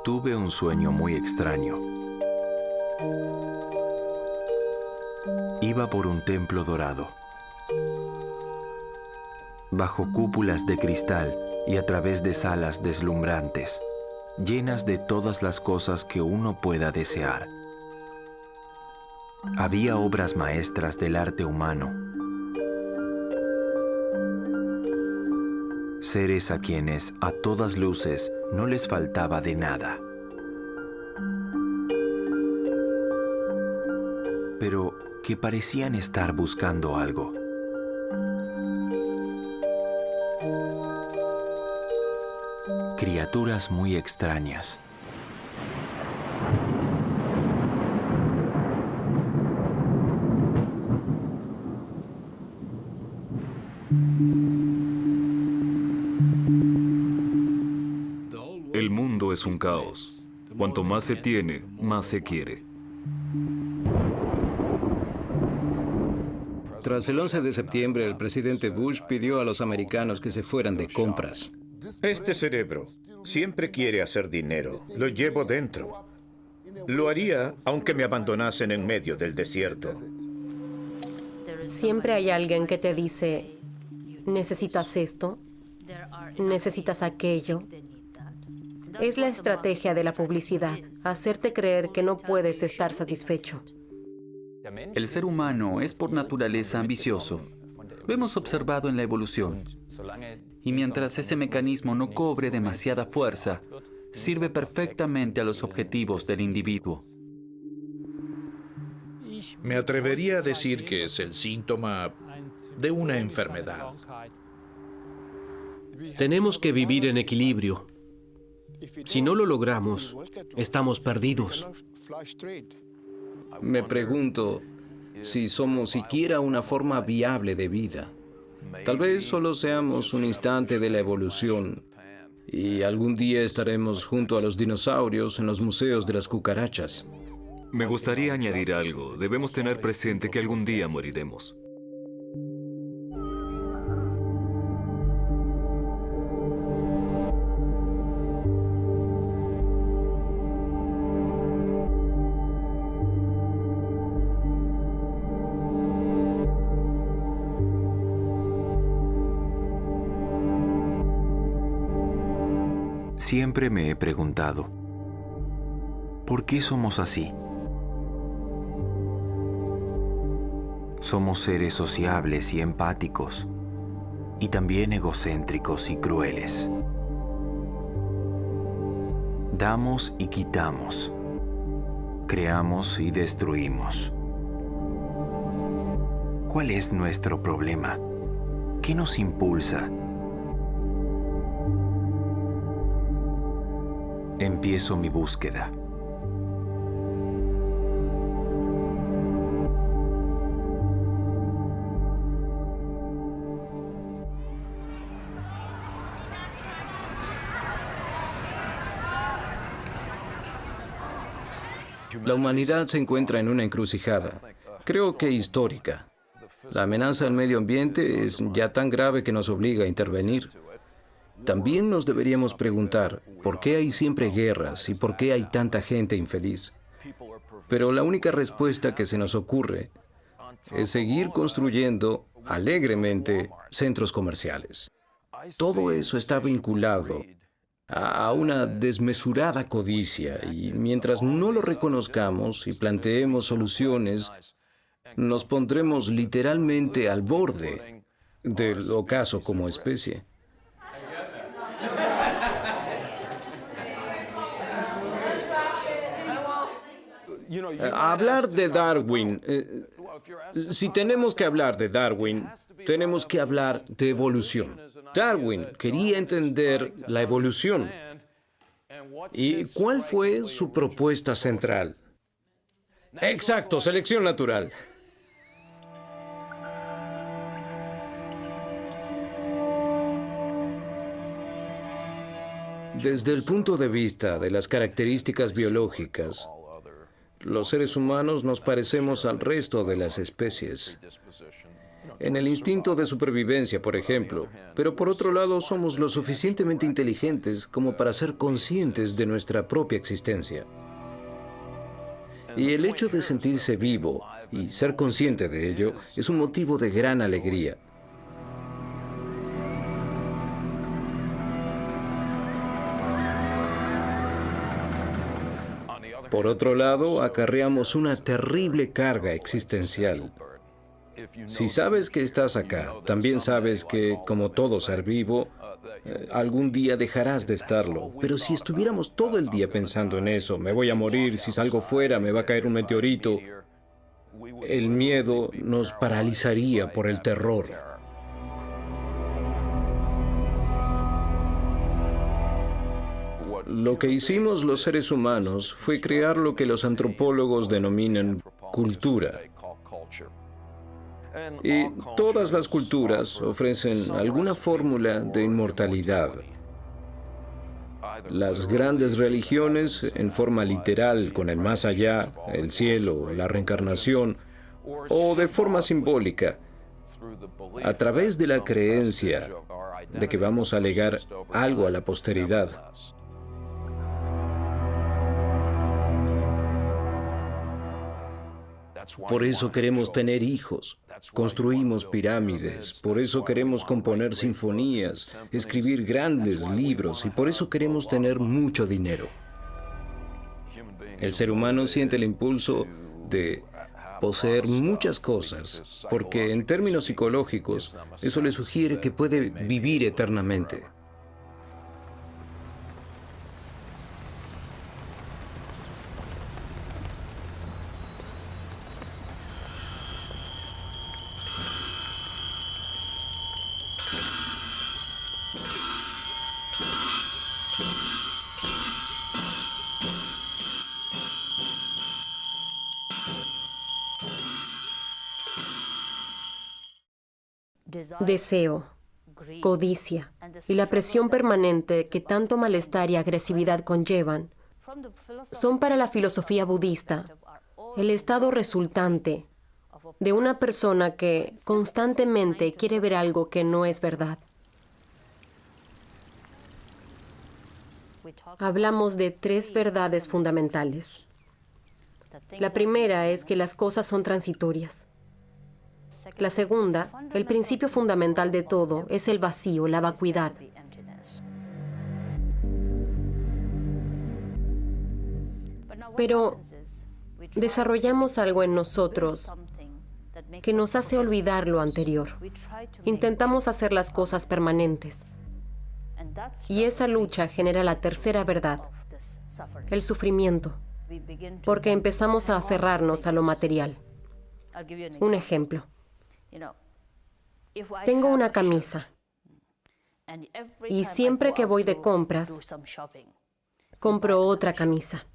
Tuve un sueño muy extraño. Iba por un templo dorado, bajo cúpulas de cristal y a través de salas deslumbrantes, llenas de todas las cosas que uno pueda desear. Había obras maestras del arte humano, seres a quienes, a todas luces, no les faltaba de nada. Pero que parecían estar buscando algo. Criaturas muy extrañas. El mundo es un caos. Cuanto más se tiene, más se quiere. Tras el 11 de septiembre, el presidente Bush pidió a los americanos que se fueran de compras. Este cerebro siempre quiere hacer dinero. Lo llevo dentro. Lo haría aunque me abandonasen en medio del desierto. Siempre hay alguien que te dice, necesitas esto, necesitas aquello. Es la estrategia de la publicidad, hacerte creer que no puedes estar satisfecho. El ser humano es por naturaleza ambicioso. Lo hemos observado en la evolución. Y mientras ese mecanismo no cobre demasiada fuerza, sirve perfectamente a los objetivos del individuo. Me atrevería a decir que es el síntoma de una enfermedad. Tenemos que vivir en equilibrio. Si no lo logramos, estamos perdidos. Me pregunto si somos siquiera una forma viable de vida. Tal vez solo seamos un instante de la evolución y algún día estaremos junto a los dinosaurios en los museos de las cucarachas. Me gustaría añadir algo. Debemos tener presente que algún día moriremos. Siempre me he preguntado, ¿por qué somos así? Somos seres sociables y empáticos, y también egocéntricos y crueles. Damos y quitamos, creamos y destruimos. ¿Cuál es nuestro problema? ¿Qué nos impulsa? Empiezo mi búsqueda. La humanidad se encuentra en una encrucijada, creo que histórica. La amenaza al medio ambiente es ya tan grave que nos obliga a intervenir. También nos deberíamos preguntar por qué hay siempre guerras y por qué hay tanta gente infeliz. Pero la única respuesta que se nos ocurre es seguir construyendo alegremente centros comerciales. Todo eso está vinculado a una desmesurada codicia y mientras no lo reconozcamos y planteemos soluciones, nos pondremos literalmente al borde del ocaso como especie. Hablar de Darwin, si tenemos que hablar de Darwin, tenemos que hablar de evolución. Darwin quería entender la evolución. ¿Y cuál fue su propuesta central? Exacto, selección natural. Desde el punto de vista de las características biológicas, Los seres humanos nos parecemos al resto de las especies. En el instinto de supervivencia, por ejemplo. Pero por otro lado, somos lo suficientemente inteligentes como para ser conscientes de nuestra propia existencia. Y el hecho de sentirse vivo y ser consciente de ello es un motivo de gran alegría. Por otro lado, acarreamos una terrible carga existencial. Si sabes que estás acá, también sabes que, como todo ser vivo, algún día dejarás de estarlo. Pero si estuviéramos todo el día pensando en eso, me voy a morir, si salgo fuera me va a caer un meteorito, el miedo nos paralizaría por el terror. Lo que hicimos los seres humanos fue crear lo que los antropólogos denominan cultura. Y todas las culturas ofrecen alguna fórmula de inmortalidad. Las grandes religiones, en forma literal, con el más allá, el cielo, la reencarnación, o de forma simbólica, a través de la creencia de que vamos a legar algo a la posteridad. Por eso queremos tener hijos, construimos pirámides, por eso queremos componer sinfonías, escribir grandes libros y por eso queremos tener mucho dinero. El ser humano siente el impulso de poseer muchas cosas, porque en términos psicológicos eso le sugiere que puede vivir eternamente. Deseo, codicia y la presión permanente que tanto malestar y agresividad conllevan son para la filosofía budista el estado resultante de una persona que constantemente quiere ver algo que no es verdad. Hablamos de 3 verdades fundamentales. La primera es que las cosas son transitorias. La segunda, el principio fundamental de todo, es el vacío, la vacuidad. Pero desarrollamos algo en nosotros que nos hace olvidar lo anterior. Intentamos hacer las cosas permanentes. Y esa lucha genera la tercera verdad, el sufrimiento, porque empezamos a aferrarnos a lo material. Un ejemplo. Tengo una camisa y siempre que voy de compras, compro otra camisa.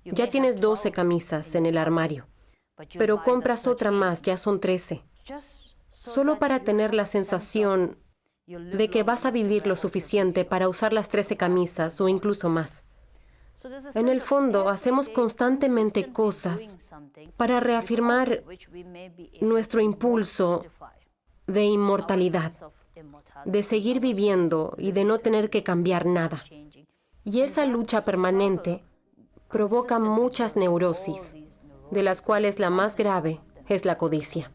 Ya tienes 12 camisas en el armario, pero compras otra más, ya son 13. Solo para tener la sensación de que vas a vivir lo suficiente para usar las 13 camisas o incluso más. En el fondo, hacemos constantemente cosas para reafirmar nuestro impulso de inmortalidad, de seguir viviendo y de no tener que cambiar nada. Y esa lucha permanente provoca muchas neurosis, de las cuales la más grave es la codicia.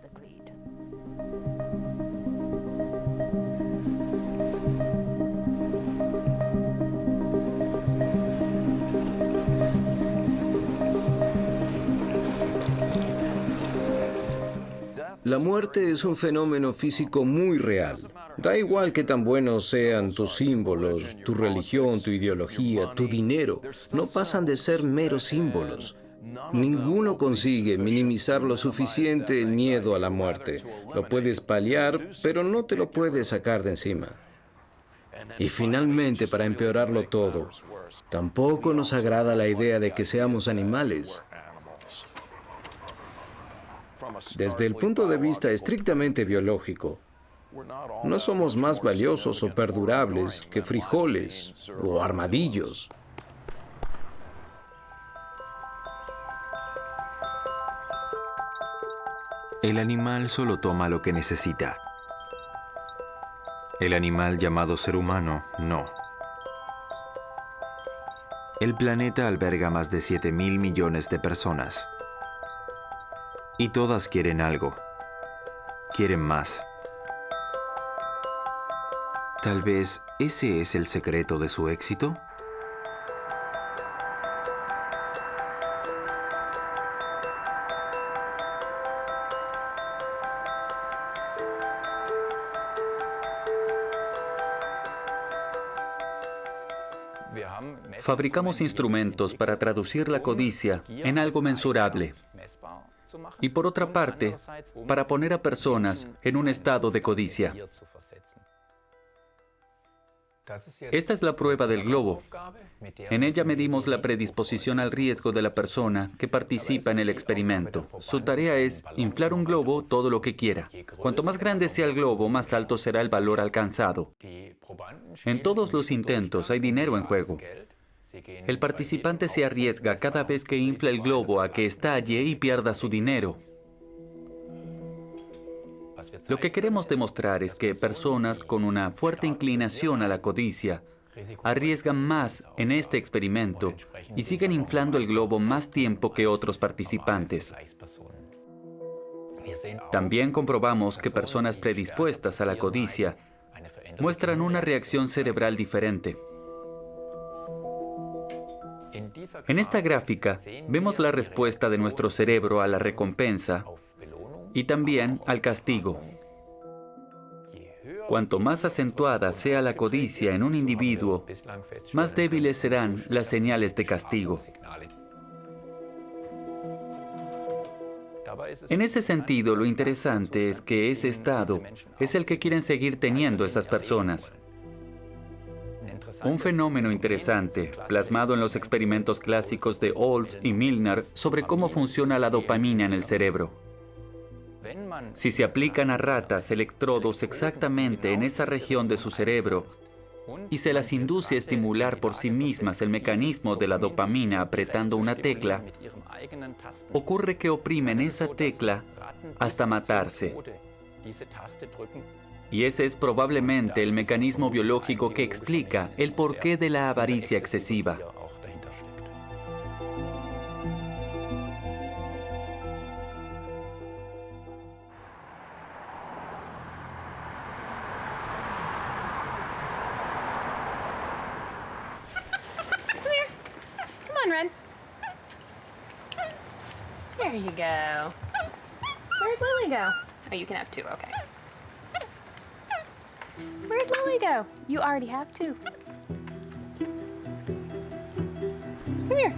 La muerte es un fenómeno físico muy real. Da igual que tan buenos sean tus símbolos, tu religión, tu ideología, tu dinero. No pasan de ser meros símbolos. Ninguno consigue minimizar lo suficiente el miedo a la muerte. Lo puedes paliar, pero no te lo puedes sacar de encima. Y finalmente, para empeorarlo todo, tampoco nos agrada la idea de que seamos animales. Desde el punto de vista estrictamente biológico, no somos más valiosos o perdurables que frijoles o armadillos. El animal solo toma lo que necesita. El animal llamado ser humano, no. El planeta alberga más de 7.000 millones de personas. Y todas quieren algo. Quieren más. Tal vez ese es el secreto de su éxito. Fabricamos instrumentos para traducir la codicia en algo mensurable. Y por otra parte, para poner a personas en un estado de codicia. Esta es la prueba del globo. En ella medimos la predisposición al riesgo de la persona que participa en el experimento. Su tarea es inflar un globo todo lo que quiera. Cuanto más grande sea el globo, más alto será el valor alcanzado. En todos los intentos hay dinero en juego. El participante se arriesga cada vez que infla el globo a que estalle y pierda su dinero. Lo que queremos demostrar es que personas con una fuerte inclinación a la codicia arriesgan más en este experimento y siguen inflando el globo más tiempo que otros participantes. También comprobamos que personas predispuestas a la codicia muestran una reacción cerebral diferente. En esta gráfica vemos la respuesta de nuestro cerebro a la recompensa y también al castigo. Cuanto más acentuada sea la codicia en un individuo, más débiles serán las señales de castigo. En ese sentido, lo interesante es que ese estado es el que quieren seguir teniendo esas personas. Un fenómeno interesante, plasmado en los experimentos clásicos de Olds y Milner sobre cómo funciona la dopamina en el cerebro. Si se aplican a ratas electrodos exactamente en esa región de su cerebro y se las induce a estimular por sí mismas el mecanismo de la dopamina apretando una tecla, ocurre que oprimen esa tecla hasta matarse. Y ese es probablemente el mecanismo biológico que explica el porqué de la avaricia excesiva. There you go. Where'd Lily go? Oh, you can have two, okay. Where'd Lily go? You already have two. Come here.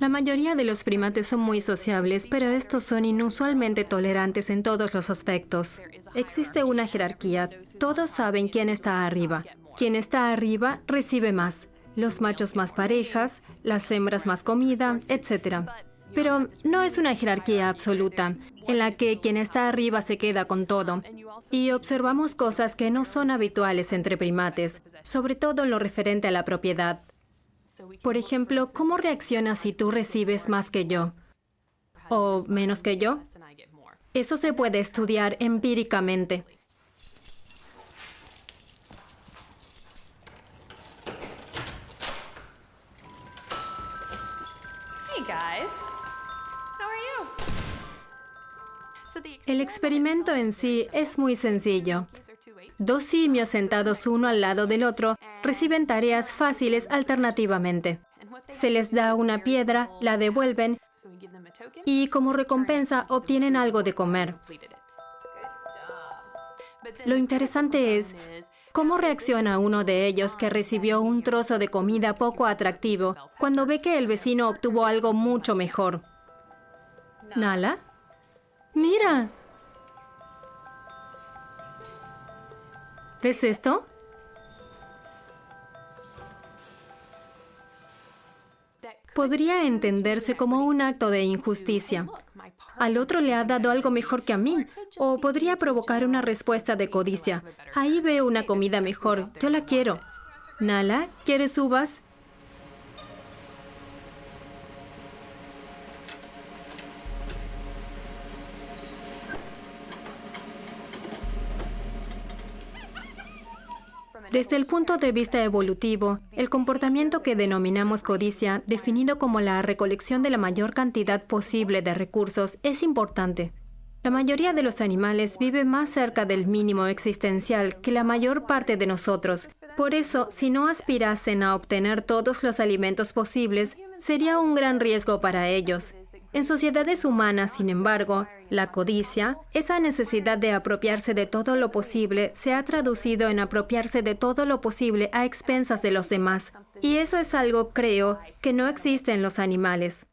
La mayoría de los primates son muy sociables, pero estos son inusualmente tolerantes en todos los aspectos. Existe una jerarquía. Todos saben quién está arriba. Quien está arriba recibe más. Los machos más parejas, las hembras más comida, etc. Pero no es una jerarquía absoluta, en la que quien está arriba se queda con todo. Y observamos cosas que no son habituales entre primates, sobre todo en lo referente a la propiedad. Por ejemplo, ¿cómo reaccionas si tú recibes más que yo? ¿O menos que yo? Eso se puede estudiar empíricamente. Hey guys. How are you? El experimento en sí es muy sencillo. Dos simios sentados uno al lado del otro reciben tareas fáciles alternativamente. Se les da una piedra, la devuelven y como recompensa obtienen algo de comer. Lo interesante es cómo reacciona uno de ellos que recibió un trozo de comida poco atractivo cuando ve que el vecino obtuvo algo mucho mejor. ¿Nala? ¡Mira! ¿Ves esto? Podría entenderse como un acto de injusticia. Al otro le ha dado algo mejor que a mí, o podría provocar una respuesta de codicia. Ahí veo una comida mejor, yo la quiero. Nala, ¿quieres uvas? Desde el punto de vista evolutivo, el comportamiento que denominamos codicia, definido como la recolección de la mayor cantidad posible de recursos, es importante. La mayoría de los animales vive más cerca del mínimo existencial que la mayor parte de nosotros. Por eso, si no aspirasen a obtener todos los alimentos posibles, sería un gran riesgo para ellos. En sociedades humanas, sin embargo, la codicia, esa necesidad de apropiarse de todo lo posible, se ha traducido en apropiarse de todo lo posible a expensas de los demás. Y eso es algo, creo, que no existe en los animales.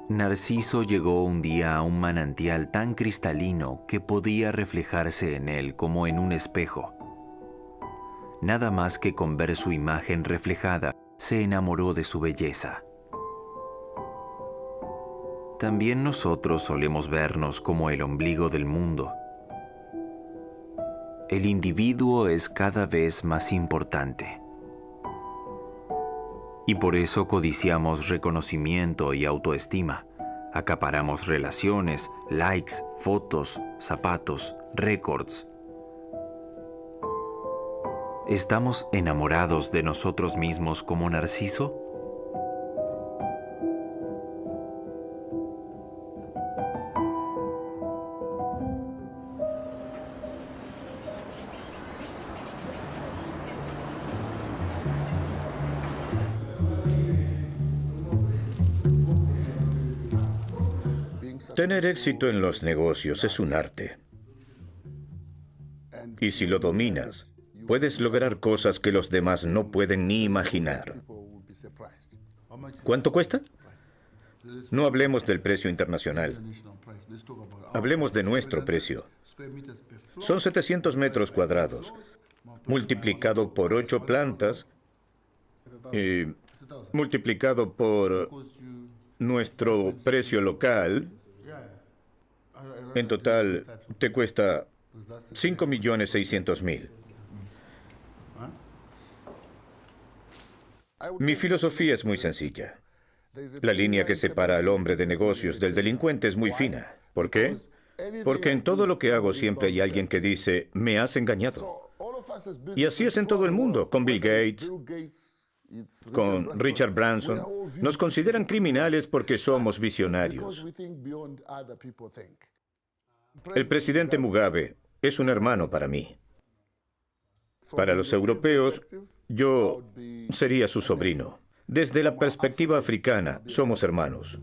Narciso llegó un día a un manantial tan cristalino que podía reflejarse en él como en un espejo. Nada más que con ver su imagen reflejada, se enamoró de su belleza. También nosotros solemos vernos como el ombligo del mundo. El individuo es cada vez más importante. Y por eso codiciamos reconocimiento y autoestima. Acaparamos relaciones, likes, fotos, zapatos, récords. ¿Estamos enamorados de nosotros mismos como Narciso? Tener éxito en los negocios es un arte. Y si lo dominas, puedes lograr cosas que los demás no pueden ni imaginar. ¿Cuánto cuesta? No hablemos del precio internacional. Hablemos de nuestro precio. Son 700 metros cuadrados, multiplicado por 8 plantas y multiplicado por nuestro precio local. En total, te cuesta 5.600.000. Mi filosofía es muy sencilla. La línea que separa al hombre de negocios del delincuente es muy fina. ¿Por qué? Porque en todo lo que hago siempre hay alguien que dice, me has engañado. Y así es en todo el mundo, con Bill Gates, con Richard Branson. Nos consideran criminales porque somos visionarios. El presidente Mugabe es un hermano para mí. Para los europeos, yo sería su sobrino. Desde la perspectiva africana, somos hermanos.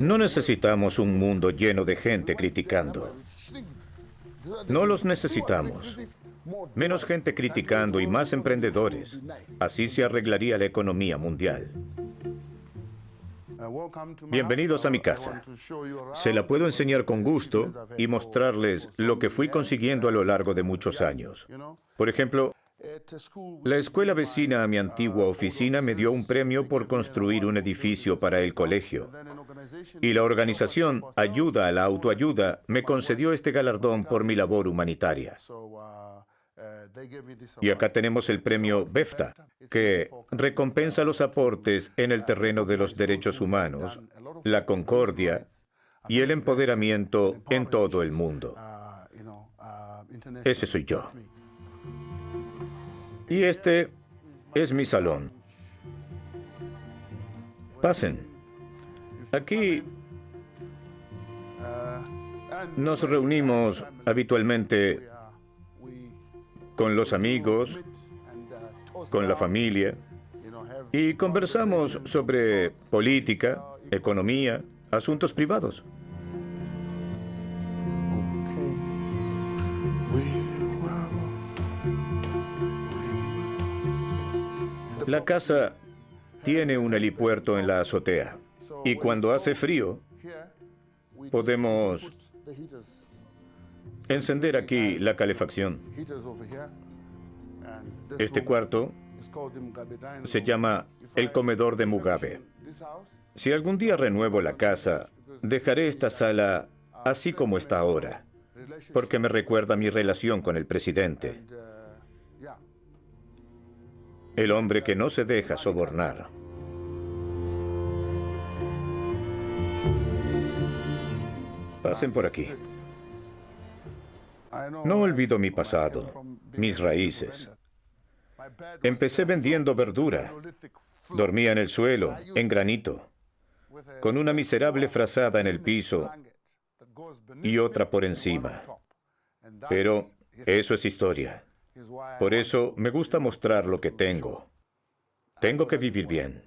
No necesitamos un mundo lleno de gente criticando. No los necesitamos. Menos gente criticando y más emprendedores. Así se arreglaría la economía mundial. Bienvenidos a mi casa. Se la puedo enseñar con gusto y mostrarles lo que fui consiguiendo a lo largo de muchos años. Por ejemplo, la escuela vecina a mi antigua oficina me dio un premio por construir un edificio para el colegio. Y la organización Ayuda a la Autoayuda me concedió este galardón por mi labor humanitaria. Y acá tenemos el premio BEFTA, que recompensa los aportes en el terreno de los derechos humanos, la concordia y el empoderamiento en todo el mundo. Ese soy yo. Y este es mi salón. Pasen. Aquí nos reunimos habitualmente con los amigos, con la familia, y conversamos sobre política, economía, asuntos privados. La casa tiene un helipuerto en la azotea, y cuando hace frío, podemos encender aquí la calefacción. Este cuarto se llama el comedor de Mugabe. Si algún día renuevo la casa, dejaré esta sala así como está ahora, porque me recuerda mi relación con el presidente. El hombre que no se deja sobornar. Pasen por aquí. No olvido mi pasado, mis raíces. Empecé vendiendo verdura. Dormía en el suelo, en granito, con una miserable frazada en el piso y otra por encima. Pero eso es historia. Por eso me gusta mostrar lo que tengo. Tengo que vivir bien.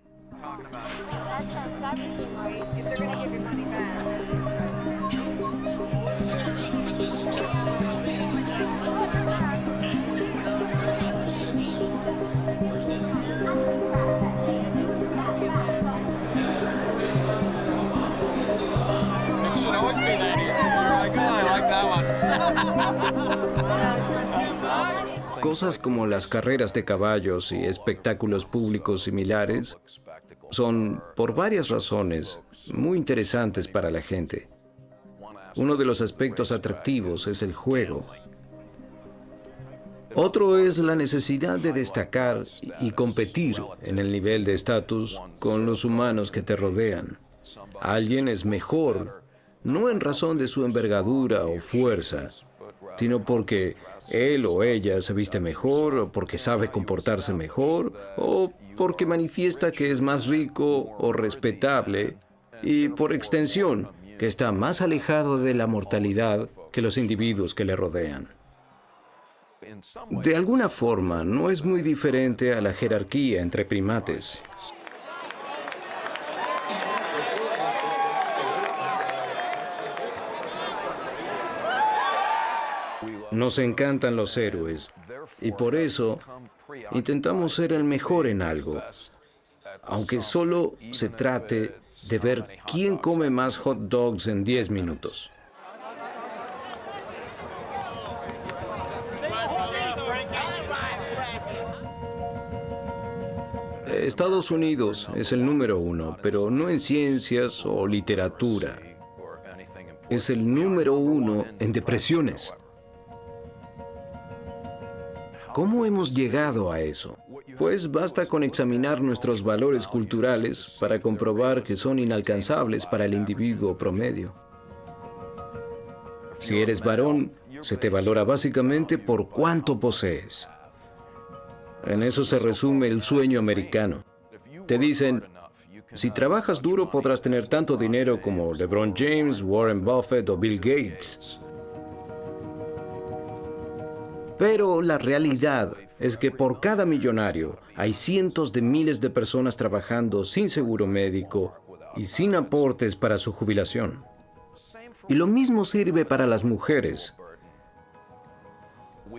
Cosas como las carreras de caballos y espectáculos públicos similares son, por varias razones, muy interesantes para la gente. Uno de los aspectos atractivos es el juego. Otro es la necesidad de destacar y competir en el nivel de estatus con los humanos que te rodean. Alguien es mejor, no en razón de su envergadura o fuerza, sino porque él o ella se viste mejor, o porque sabe comportarse mejor, o porque manifiesta que es más rico o respetable, y por extensión, que está más alejado de la mortalidad que los individuos que le rodean. De alguna forma, no es muy diferente a la jerarquía entre primates. Nos encantan los héroes y por eso intentamos ser el mejor en algo, aunque solo se trate de ver quién come más hot dogs en 10 minutos. Estados Unidos es el número 1, pero no en ciencias o literatura. Es el número 1 en depresiones. ¿Cómo hemos llegado a eso? Pues basta con examinar nuestros valores culturales para comprobar que son inalcanzables para el individuo promedio. Si eres varón, se te valora básicamente por cuánto posees. En eso se resume el sueño americano. Te dicen, si trabajas duro podrás tener tanto dinero como LeBron James, Warren Buffett o Bill Gates. Pero la realidad es que por cada millonario hay cientos de miles de personas trabajando sin seguro médico y sin aportes para su jubilación. Y lo mismo sirve para las mujeres.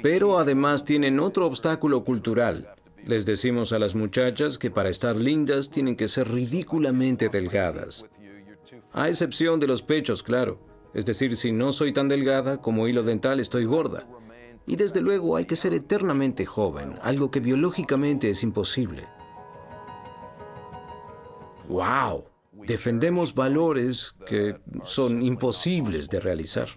Pero además tienen otro obstáculo cultural. Les decimos a las muchachas que para estar lindas tienen que ser ridículamente delgadas. A excepción de los pechos, claro. Es decir, si no soy tan delgada como hilo dental, estoy gorda. Y desde luego hay que ser eternamente joven, algo que biológicamente es imposible. ¡Wow! Defendemos valores que son imposibles de realizar.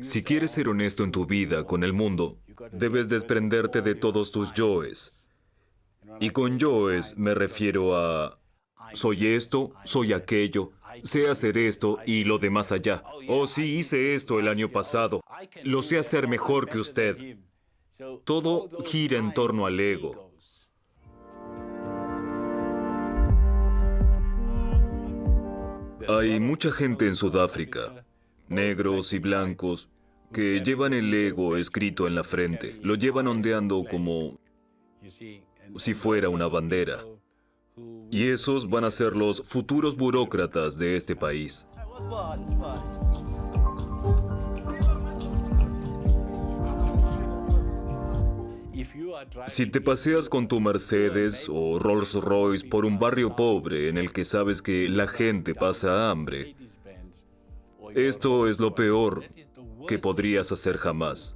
Si quieres ser honesto en tu vida con el mundo, debes desprenderte de todos tus yoes. Y con yoes me refiero a soy esto, soy aquello, sé hacer esto y lo demás allá. Oh, sí, hice esto el año pasado. Lo sé hacer mejor que usted. Todo gira en torno al ego. Hay mucha gente en Sudáfrica, negros y blancos, que llevan el ego escrito en la frente. Lo llevan ondeando como si fuera una bandera. Y esos van a ser los futuros burócratas de este país. Si te paseas con tu Mercedes o Rolls Royce por un barrio pobre en el que sabes que la gente pasa hambre, esto es lo peor que podrías hacer jamás.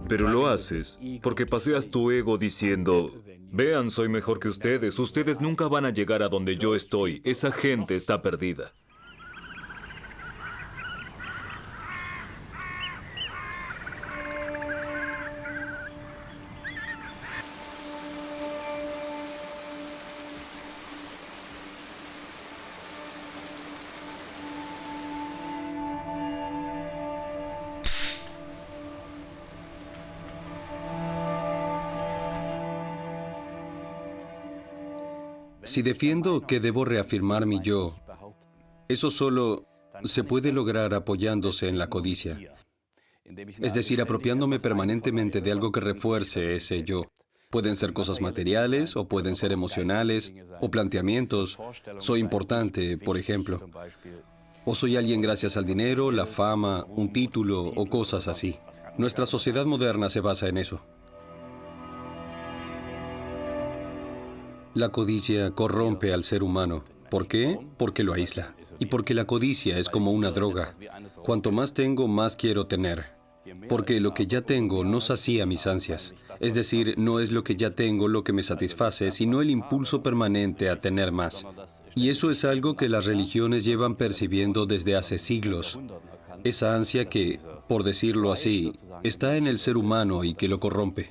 Pero lo haces porque paseas tu ego diciendo, vean, soy mejor que ustedes, ustedes nunca van a llegar a donde yo estoy, esa gente está perdida. Si defiendo que debo reafirmar mi yo, eso solo se puede lograr apoyándose en la codicia. Es decir, apropiándome permanentemente de algo que refuerce ese yo. Pueden ser cosas materiales, o pueden ser emocionales, o planteamientos. Soy importante, por ejemplo. O soy alguien gracias al dinero, la fama, un título, o cosas así. Nuestra sociedad moderna se basa en eso. La codicia corrompe al ser humano. ¿Por qué? Porque lo aísla. Y porque la codicia es como una droga. Cuanto más tengo, más quiero tener. Porque lo que ya tengo no sacía mis ansias. Es decir, no es lo que ya tengo lo que me satisface, sino el impulso permanente a tener más. Y eso es algo que las religiones llevan percibiendo desde hace siglos. Esa ansia que, por decirlo así, está en el ser humano y que lo corrompe.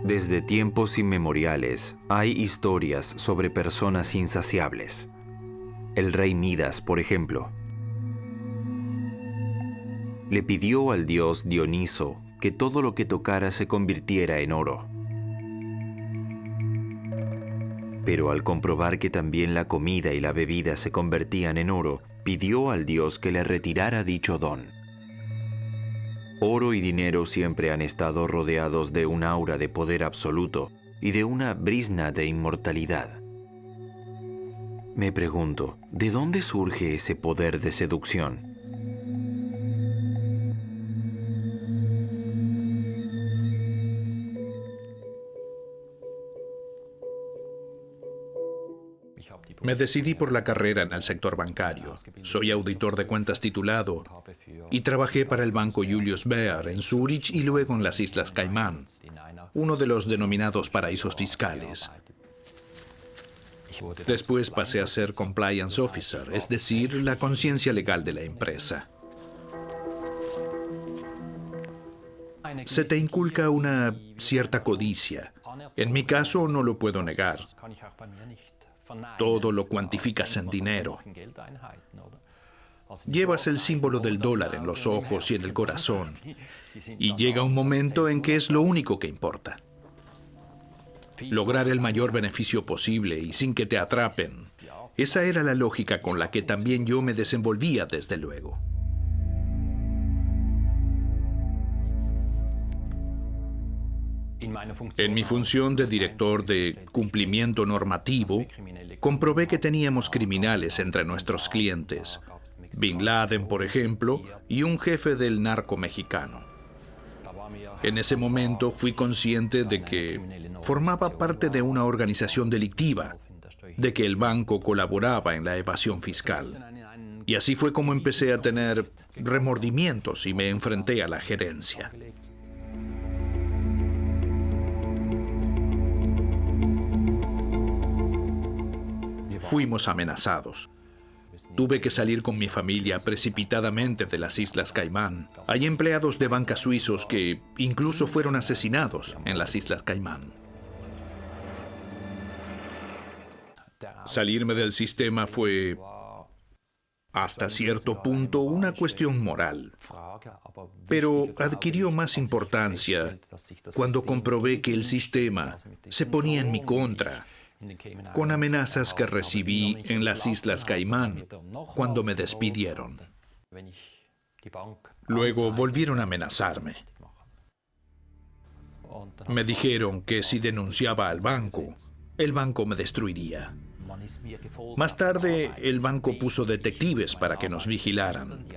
Desde tiempos inmemoriales hay historias sobre personas insaciables. El rey Midas, por ejemplo, le pidió al dios Dioniso que todo lo que tocara se convirtiera en oro. Pero al comprobar que también la comida y la bebida se convertían en oro, pidió al dios que le retirara dicho don. Oro y dinero siempre han estado rodeados de un aura de poder absoluto y de una brizna de inmortalidad. Me pregunto, ¿de dónde surge ese poder de seducción? Me decidí por la carrera en el sector bancario. Soy auditor de cuentas titulado y trabajé para el banco Julius Baer en Zúrich y luego en las Islas Caimán, uno de los denominados paraísos fiscales. Después pasé a ser Compliance Officer, es decir, la conciencia legal de la empresa. Se te inculca una cierta codicia. En mi caso no lo puedo negar. Todo lo cuantificas en dinero. Llevas el símbolo del dólar en los ojos y en el corazón. Y llega un momento en que es lo único que importa. Lograr el mayor beneficio posible y sin que te atrapen. Esa era la lógica con la que también yo me desenvolvía, desde luego. En mi función de director de cumplimiento normativo, comprobé que teníamos criminales entre nuestros clientes. Bin Laden, por ejemplo, y un jefe del narco mexicano. En ese momento fui consciente de que formaba parte de una organización delictiva, de que el banco colaboraba en la evasión fiscal. Y así fue como empecé a tener remordimientos y me enfrenté a la gerencia. Fuimos amenazados. Tuve que salir con mi familia precipitadamente de las Islas Caimán. Hay empleados de banca suizos que incluso fueron asesinados en las Islas Caimán. Salirme del sistema fue, hasta cierto punto, una cuestión moral. Pero adquirió más importancia cuando comprobé que el sistema se ponía en mi contra, con amenazas que recibí en las Islas Caimán cuando me despidieron. Luego volvieron a amenazarme. Me dijeron que si denunciaba al banco, el banco me destruiría. Más tarde, el banco puso detectives para que nos vigilaran.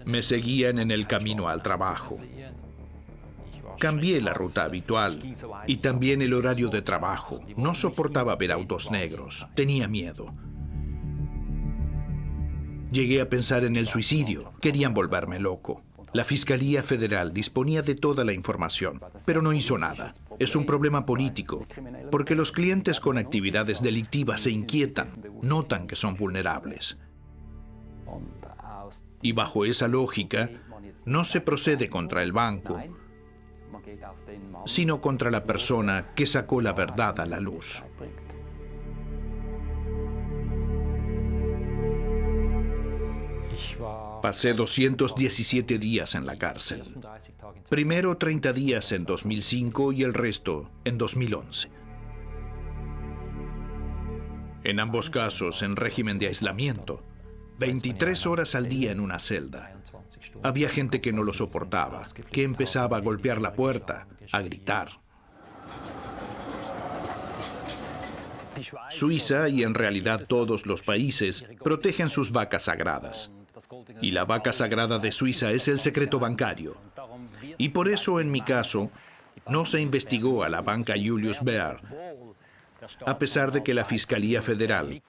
Me seguían en el camino al trabajo. Cambié la ruta habitual y también el horario de trabajo. No soportaba ver autos negros. Tenía miedo. Llegué a pensar en el suicidio. Querían volverme loco. La Fiscalía Federal disponía de toda la información, pero no hizo nada. Es un problema político, porque los clientes con actividades delictivas se inquietan, notan que son vulnerables. Y bajo esa lógica, no se procede contra el banco, sino contra la persona que sacó la verdad a la luz. Pasé 217 días en la cárcel. Primero 30 días en 2005 y el resto en 2011. En ambos casos en régimen de aislamiento. 23 horas al día en una celda. Había gente que no lo soportaba, que empezaba a golpear la puerta, a gritar. Suiza, y en realidad todos los países, protegen sus vacas sagradas. Y la vaca sagrada de Suiza es el secreto bancario. Y por eso, en mi caso, no se investigó a la banca Julius Baer, a pesar de que la Fiscalía Federal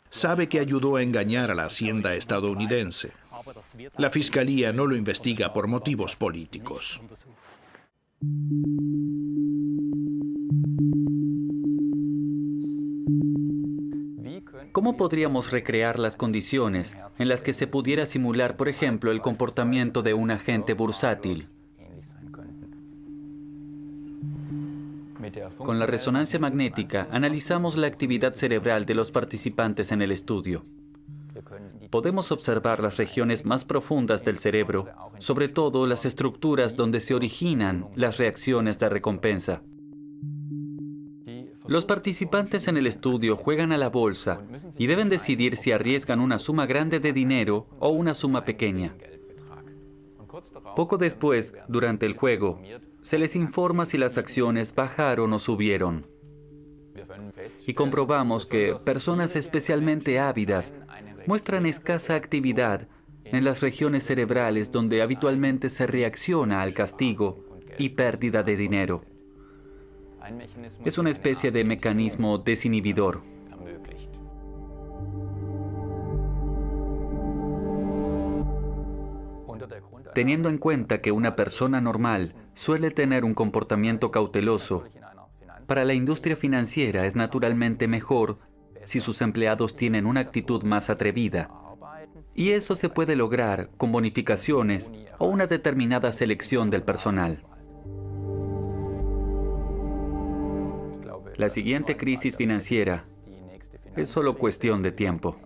sabe que ayudó a engañar a la Hacienda estadounidense. La Fiscalía no lo investiga por motivos políticos. ¿Cómo podríamos recrear las condiciones en las que se pudiera simular, por ejemplo, el comportamiento de un agente bursátil? Con la resonancia magnética analizamos la actividad cerebral de los participantes en el estudio. Podemos observar las regiones más profundas del cerebro, sobre todo las estructuras donde se originan las reacciones de recompensa. Los participantes en el estudio juegan a la bolsa y deben decidir si arriesgan una suma grande de dinero o una suma pequeña. Poco después, durante el juego, se les informa si las acciones bajaron o subieron. Y comprobamos que personas especialmente ávidas muestran escasa actividad en las regiones cerebrales donde habitualmente se reacciona al castigo y pérdida de dinero. Es una especie de mecanismo desinhibidor. Teniendo en cuenta que una persona normal suele tener un comportamiento cauteloso, para la industria financiera es naturalmente mejor si sus empleados tienen una actitud más atrevida. Y eso se puede lograr con bonificaciones o una determinada selección del personal. La siguiente crisis financiera es solo cuestión de tiempo.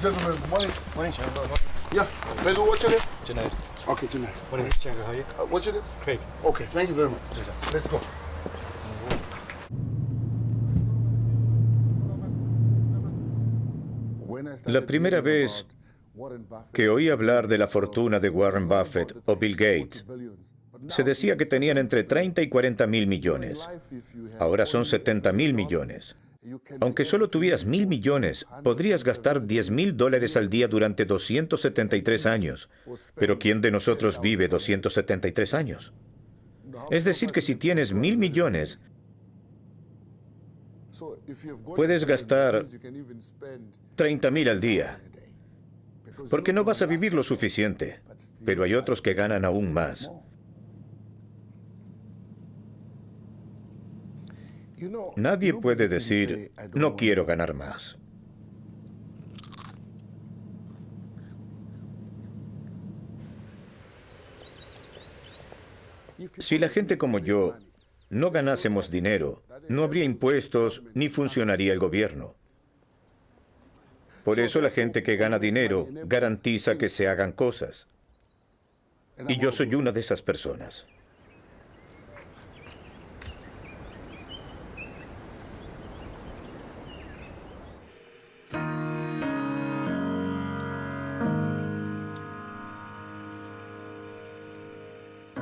Gentlemen, morning. Morning, sir. Yeah, Pedro, what's your name? Junaid. Okay, Junaid. Morning, Shankar. How are you? What's your name? Craig. Okay, thank you very much. Let's go. La primera vez que oí hablar de la fortuna de Warren Buffett o Bill Gates, se decía que tenían entre 30 y 40 mil millones. Ahora son 70 mil millones. Aunque solo tuvieras 1.000 millones, podrías gastar $10,000 al día durante 273 años. Pero ¿quién de nosotros vive 273 años? Es decir, que si tienes 1.000 millones, puedes gastar 30,000 al día. Porque no vas a vivir lo suficiente. Pero hay otros que ganan aún más. Nadie puede decir, no quiero ganar más. Si la gente como yo no ganásemos dinero, no habría impuestos ni funcionaría el gobierno. Por eso la gente que gana dinero garantiza que se hagan cosas. Y yo soy una de esas personas.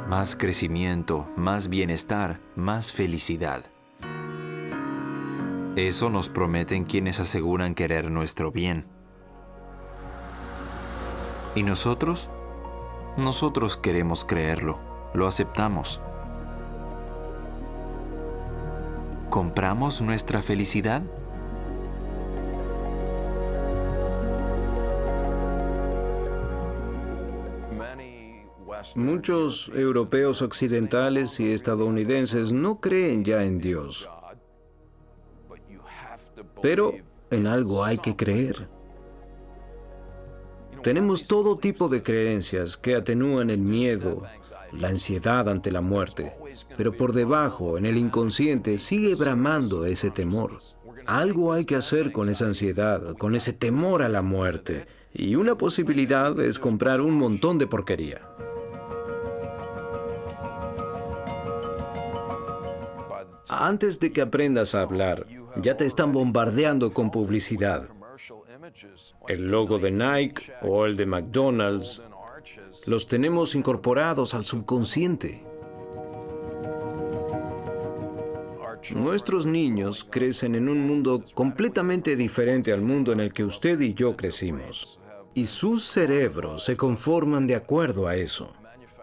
más crecimiento, más bienestar, más felicidad. Eso nos prometen quienes aseguran querer nuestro bien. ¿Y nosotros? Nosotros queremos creerlo, lo aceptamos. ¿Compramos nuestra felicidad? Muchos europeos occidentales y estadounidenses no creen ya en Dios. Pero en algo hay que creer. Tenemos todo tipo de creencias que atenúan el miedo, la ansiedad ante la muerte, pero por debajo, en el inconsciente, sigue bramando ese temor. Algo hay que hacer con esa ansiedad, con ese temor a la muerte, y una posibilidad es comprar un montón de porquería. Antes de que aprendas a hablar, ya te están bombardeando con publicidad. El logo de Nike o el de McDonald's los tenemos incorporados al subconsciente. Nuestros niños crecen en un mundo completamente diferente al mundo en el que usted y yo crecimos. Y sus cerebros se conforman de acuerdo a eso.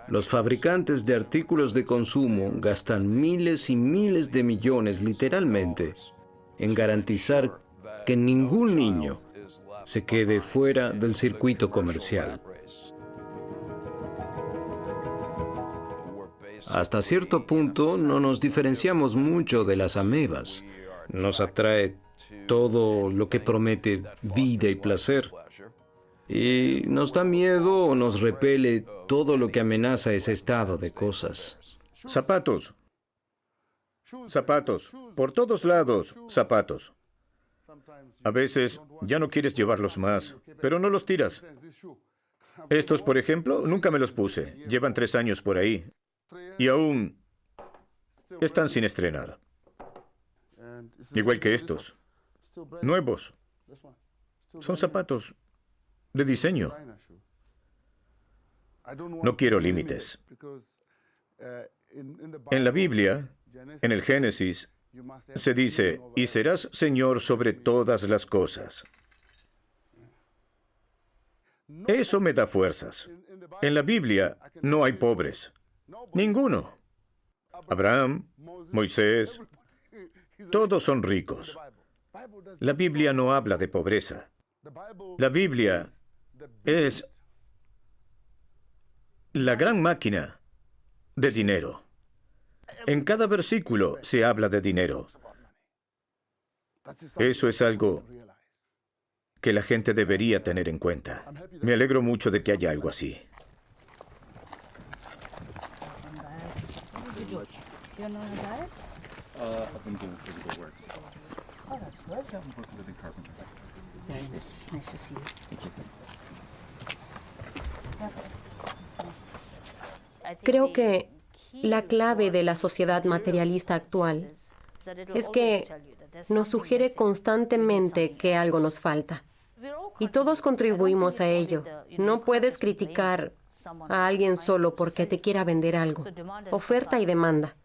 Los fabricantes de artículos de consumo gastan miles y miles de millones, literalmente, en garantizar que ningún niño se quede fuera del circuito comercial. Hasta cierto punto no nos diferenciamos mucho de las amebas. Nos atrae todo lo que promete vida y placer. Y nos da miedo o nos repele todo lo que amenaza ese estado de cosas. Zapatos. Zapatos. Por todos lados, zapatos. A veces ya no quieres llevarlos más, pero no los tiras. Estos, por ejemplo, nunca me los puse. Llevan 3 años por ahí. Y aún están sin estrenar. Igual que estos. Nuevos. Son zapatos de diseño. No quiero límites. En la Biblia, en el Génesis, se dice, y serás Señor sobre todas las cosas. Eso me da fuerzas. En la Biblia no hay pobres. Ninguno. Abraham, Moisés, todos son ricos. La Biblia no habla de pobreza. La Biblia es la gran máquina de dinero. En cada versículo se habla de dinero. Eso es algo que la gente debería tener en cuenta. Me alegro mucho de que haya algo así. Creo que la clave de la sociedad materialista actual es que nos sugiere constantemente que algo nos falta. Y todos contribuimos a ello. No puedes criticar a alguien solo porque te quiera vender algo. Oferta y demanda.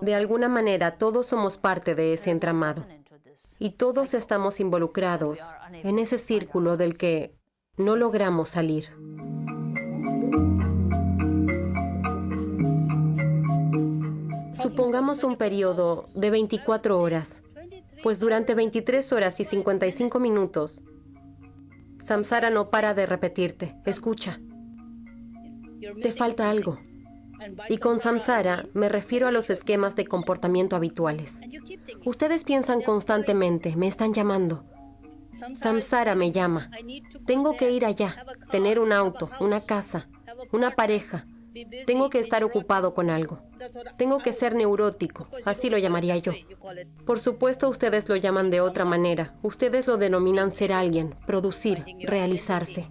De alguna manera, todos somos parte de ese entramado. Y todos estamos involucrados en ese círculo del que no logramos salir. Supongamos un periodo de 24 horas, pues durante 23 horas y 55 minutos, Samsara no para de repetirte, escucha, te falta algo. Y con Samsara me refiero a los esquemas de comportamiento habituales. Ustedes piensan constantemente, me están llamando. Samsara me llama. Tengo que ir allá, tener un auto, una casa, una pareja. Tengo que estar ocupado con algo. Tengo que ser neurótico, así lo llamaría yo. Por supuesto, ustedes lo llaman de otra manera. Ustedes lo denominan ser alguien, producir, realizarse.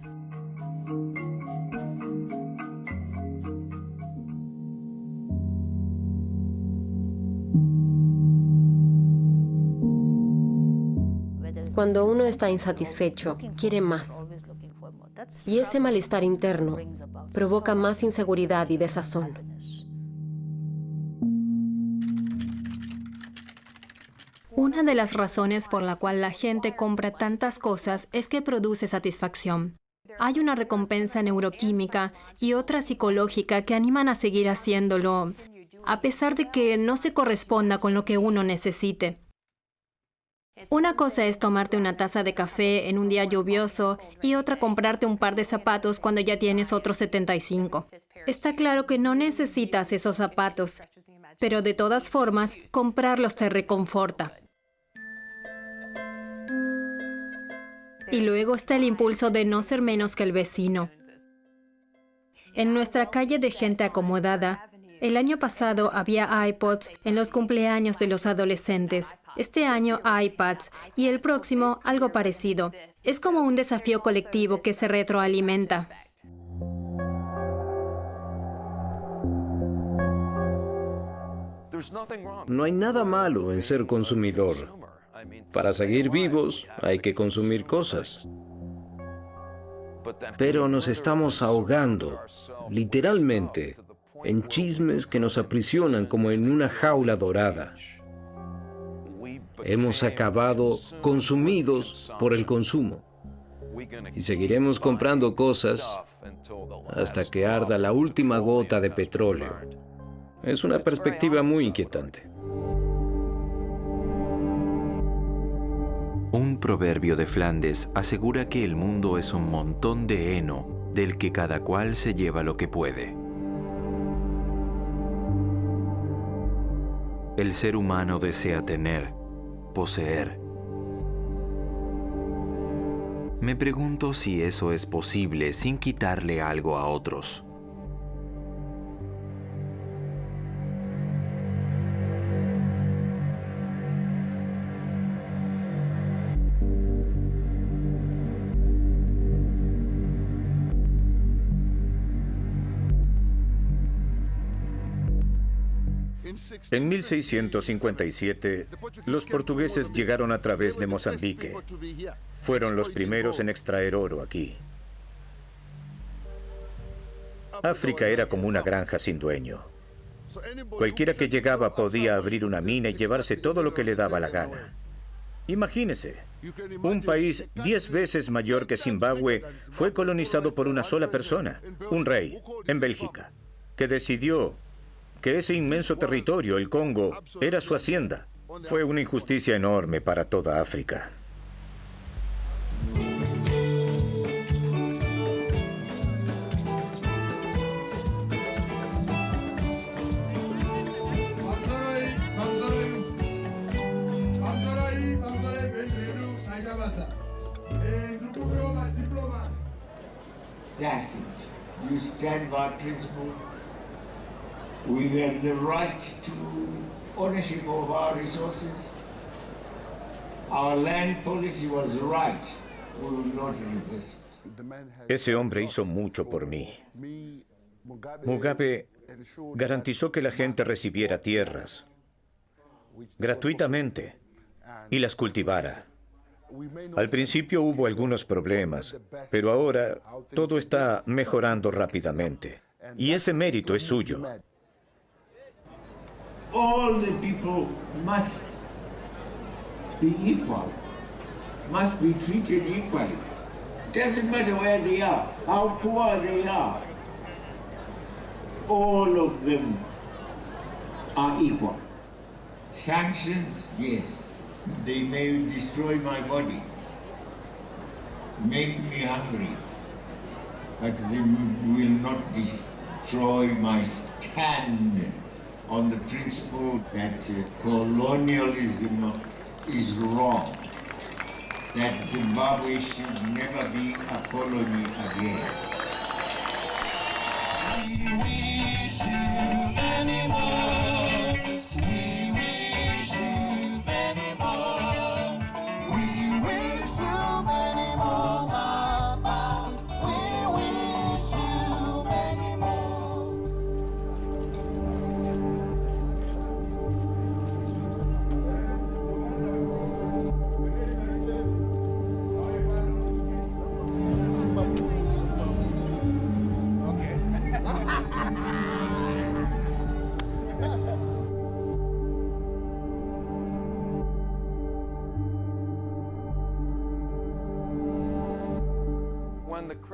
Cuando uno está insatisfecho, quiere más. Y ese malestar interno provoca más inseguridad y desazón. Una de las razones por la cual la gente compra tantas cosas es que produce satisfacción. Hay una recompensa neuroquímica y otra psicológica que animan a seguir haciéndolo, a pesar de que no se corresponda con lo que uno necesite. Una cosa es tomarte una taza de café en un día lluvioso y otra comprarte un par de zapatos cuando ya tienes otros 75. Está claro que no necesitas esos zapatos, pero de todas formas, comprarlos te reconforta. Y luego está el impulso de no ser menos que el vecino. En nuestra calle de gente acomodada, el año pasado había iPods en los cumpleaños de los adolescentes. Este año iPads y el próximo algo parecido. Es como un desafío colectivo que se retroalimenta. No hay nada malo en ser consumidor. Para seguir vivos hay que consumir cosas. Pero nos estamos ahogando, literalmente, en chismes que nos aprisionan como en una jaula dorada. Hemos acabado consumidos por el consumo. Y seguiremos comprando cosas hasta que arda la última gota de petróleo. Es una perspectiva muy inquietante. Un proverbio de Flandes asegura que el mundo es un montón de heno del que cada cual se lleva lo que puede. El ser humano desea tener, poseer. Me pregunto si eso es posible sin quitarle algo a otros. En 1657, los portugueses llegaron a través de Mozambique. Fueron los primeros en extraer oro aquí. África era como una granja sin dueño. Cualquiera que llegaba podía abrir una mina y llevarse todo lo que le daba la gana. Imagínese, un país 10 veces mayor que Zimbabue fue colonizado por una sola persona, un rey, en Bélgica, que decidió que ese inmenso territorio, el Congo, era su hacienda. Fue una injusticia enorme para toda África. That's it. You stand by principle. We have the right to ownership of our resources. Our land policy was right. We will not reverse it. Ese hombre hizo mucho por mí. Mugabe garantizó que la gente recibiera tierras gratuitamente y las cultivara. Al principio hubo algunos problemas, pero ahora todo está mejorando rápidamente. Y ese mérito es suyo. All the people must be equal, must be treated equally. Doesn't matter where they are, how poor they are. All of them are equal. Sanctions, yes. They may destroy my body, make me hungry, but they will not destroy my stand on the principle that colonialism is wrong, that Zimbabwe should never be a colony again. We wish you many more. We wish you many more. We wish you many more, Mama. We wish you many more.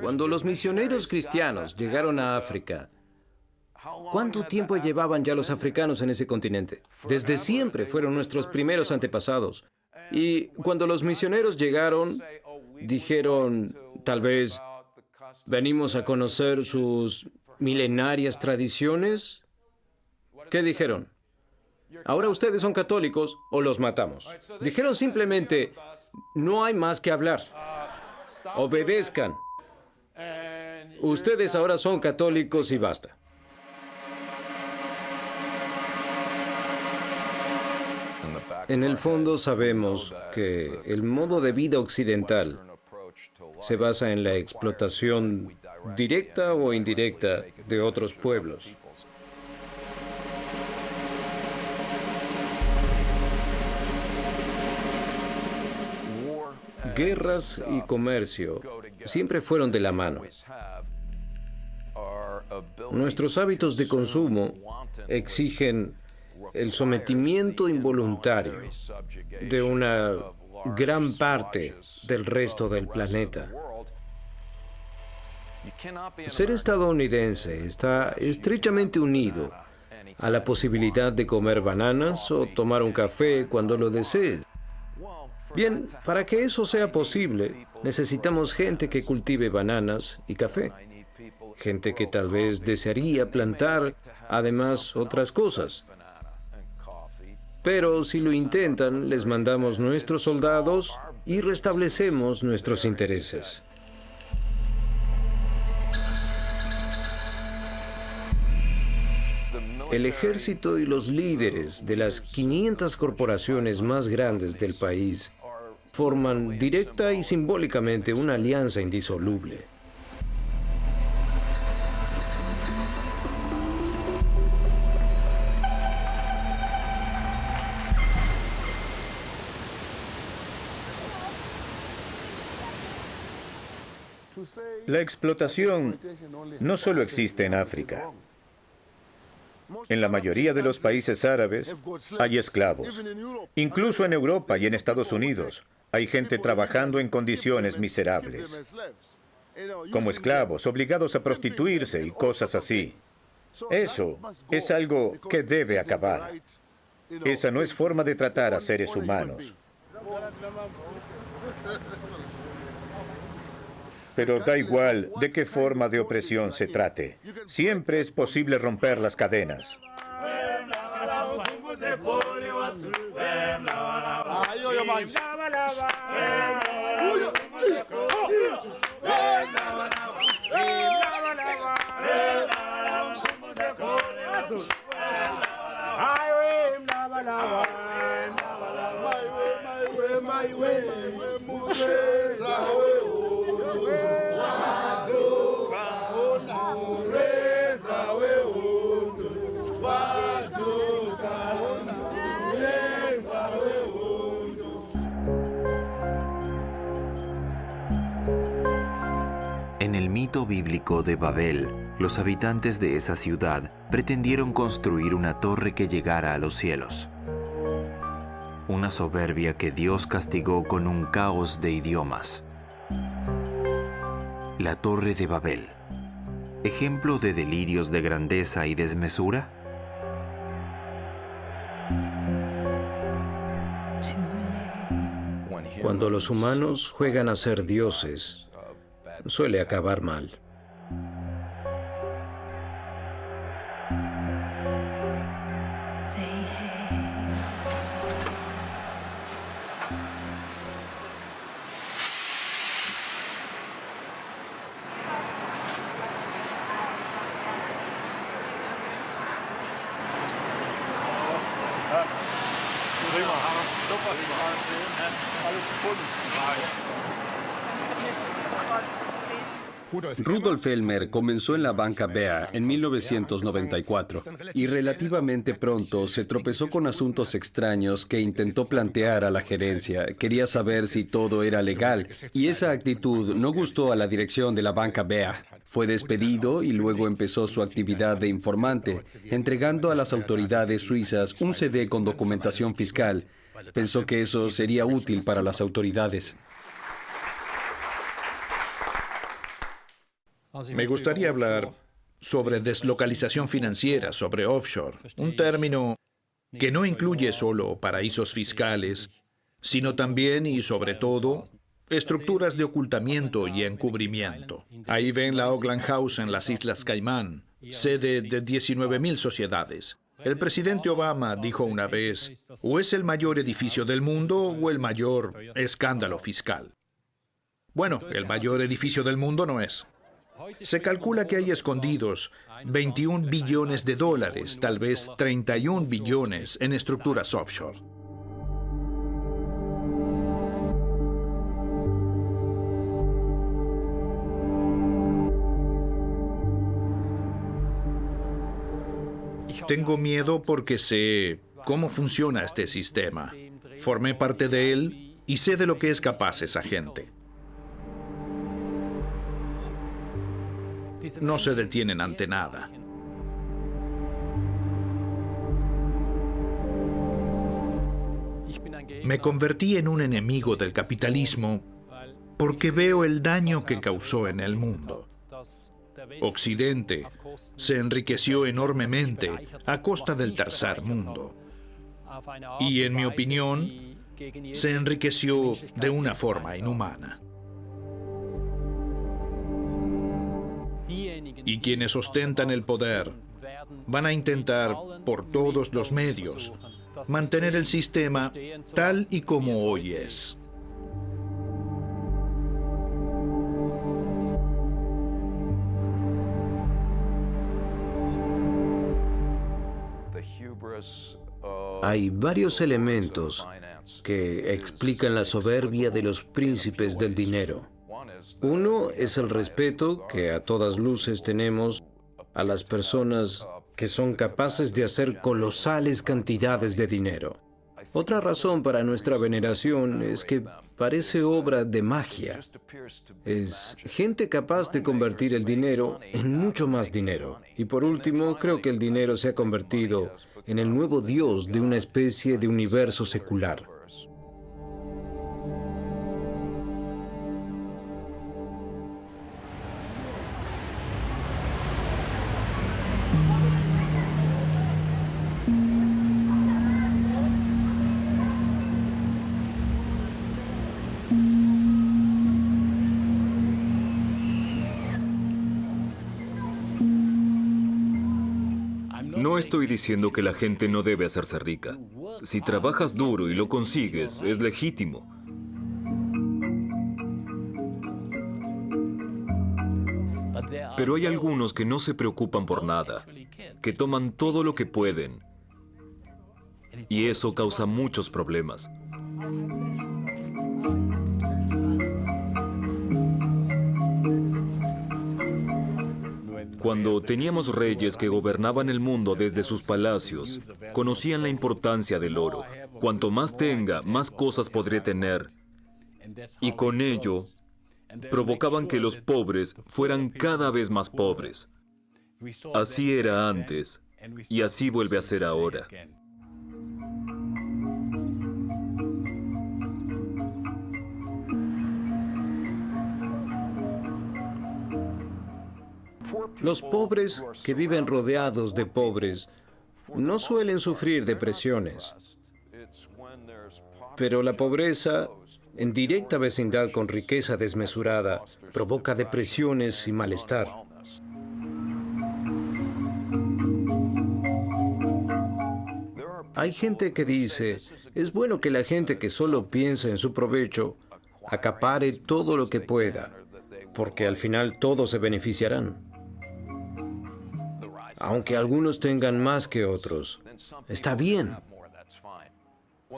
Cuando los misioneros cristianos llegaron a África, ¿cuánto tiempo llevaban ya los africanos en ese continente? Desde siempre fueron nuestros primeros antepasados. Y cuando los misioneros llegaron, dijeron, tal vez, venimos a conocer sus milenarias tradiciones. ¿Qué dijeron? Ahora ustedes son católicos o los matamos. Dijeron simplemente, no hay más que hablar. Obedezcan. Ustedes ahora son católicos y basta. En el fondo sabemos que el modo de vida occidental se basa en la explotación directa o indirecta de otros pueblos. Guerras y comercio siempre fueron de la mano. Nuestros hábitos de consumo exigen el sometimiento involuntario de una gran parte del resto del planeta. Ser estadounidense está estrechamente unido a la posibilidad de comer bananas o tomar un café cuando lo desees. Bien, para que eso sea posible, necesitamos gente que cultive bananas y café. Gente que tal vez desearía plantar, además, otras cosas. Pero si lo intentan, les mandamos nuestros soldados y restablecemos nuestros intereses. El ejército y los líderes de las 500 corporaciones más grandes del país forman directa y simbólicamente una alianza indisoluble. La explotación no solo existe en África. En la mayoría de los países árabes hay esclavos. Incluso en Europa y en Estados Unidos hay gente trabajando en condiciones miserables, como esclavos, obligados a prostituirse y cosas así. Eso es algo que debe acabar. Esa no es forma de tratar a seres humanos. Pero da igual de qué forma de opresión se trate. Siempre es posible romper las cadenas. En el mito bíblico de Babel, los habitantes de esa ciudad pretendieron construir una torre que llegara a los cielos. Una soberbia que Dios castigó con un caos de idiomas. La Torre de Babel, ejemplo de delirios de grandeza y desmesura. Cuando los humanos juegan a ser dioses, suele acabar mal. Rudolf Elmer comenzó en la banca Bear en 1994 y relativamente pronto se tropezó con asuntos extraños que intentó plantear a la gerencia. Quería saber si todo era legal y esa actitud no gustó a la dirección de la banca Bear. Fue despedido y luego empezó su actividad de informante, entregando a las autoridades suizas un CD con documentación fiscal. Pensó que eso sería útil para las autoridades. Me gustaría hablar sobre deslocalización financiera, sobre offshore, un término que no incluye solo paraísos fiscales, sino también y sobre todo estructuras de ocultamiento y encubrimiento. Ahí ven la Oakland House en las Islas Caimán, sede de 19.000 sociedades. El presidente Obama dijo una vez, o es el mayor edificio del mundo o el mayor escándalo fiscal. Bueno, el mayor edificio del mundo no es. Se calcula que hay escondidos 21 billones de dólares, tal vez 31 billones en estructuras offshore. Tengo miedo porque sé cómo funciona este sistema. Formé parte de él y sé de lo que es capaz esa gente. No se detienen ante nada. Me convertí en un enemigo del capitalismo porque veo el daño que causó en el mundo. Occidente se enriqueció enormemente a costa del tercer mundo. Y en mi opinión, se enriqueció de una forma inhumana. Y quienes ostentan el poder van a intentar, por todos los medios, mantener el sistema tal y como hoy es. Hay varios elementos que explican la soberbia de los príncipes del dinero. Uno es el respeto que a todas luces tenemos a las personas que son capaces de hacer colosales cantidades de dinero. Otra razón para nuestra veneración es que parece obra de magia. Es gente capaz de convertir el dinero en mucho más dinero. Y por último, creo que el dinero se ha convertido en el nuevo Dios de una especie de universo secular. No estoy diciendo que la gente no debe hacerse rica. Si trabajas duro y lo consigues, es legítimo. Pero hay algunos que no se preocupan por nada, que toman todo lo que pueden. Y eso causa muchos problemas. Cuando teníamos reyes que gobernaban el mundo desde sus palacios, conocían la importancia del oro. Cuanto más tenga, más cosas podré tener. Y con ello, provocaban que los pobres fueran cada vez más pobres. Así era antes, y así vuelve a ser ahora. Los pobres que viven rodeados de pobres no suelen sufrir depresiones. Pero la pobreza, en directa vecindad con riqueza desmesurada, provoca depresiones y malestar. Hay gente que dice, es bueno que la gente que solo piensa en su provecho acapare todo lo que pueda, porque al final todos se beneficiarán. Aunque algunos tengan más que otros, está bien.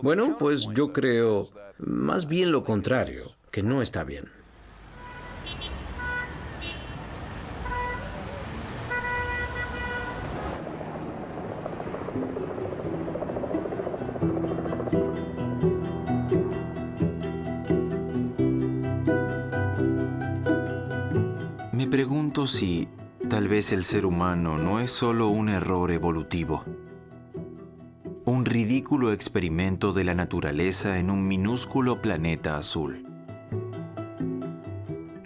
Bueno, pues yo creo más bien lo contrario, que no está bien. Me pregunto si tal vez el ser humano no es solo un error evolutivo, un ridículo experimento de la naturaleza en un minúsculo planeta azul.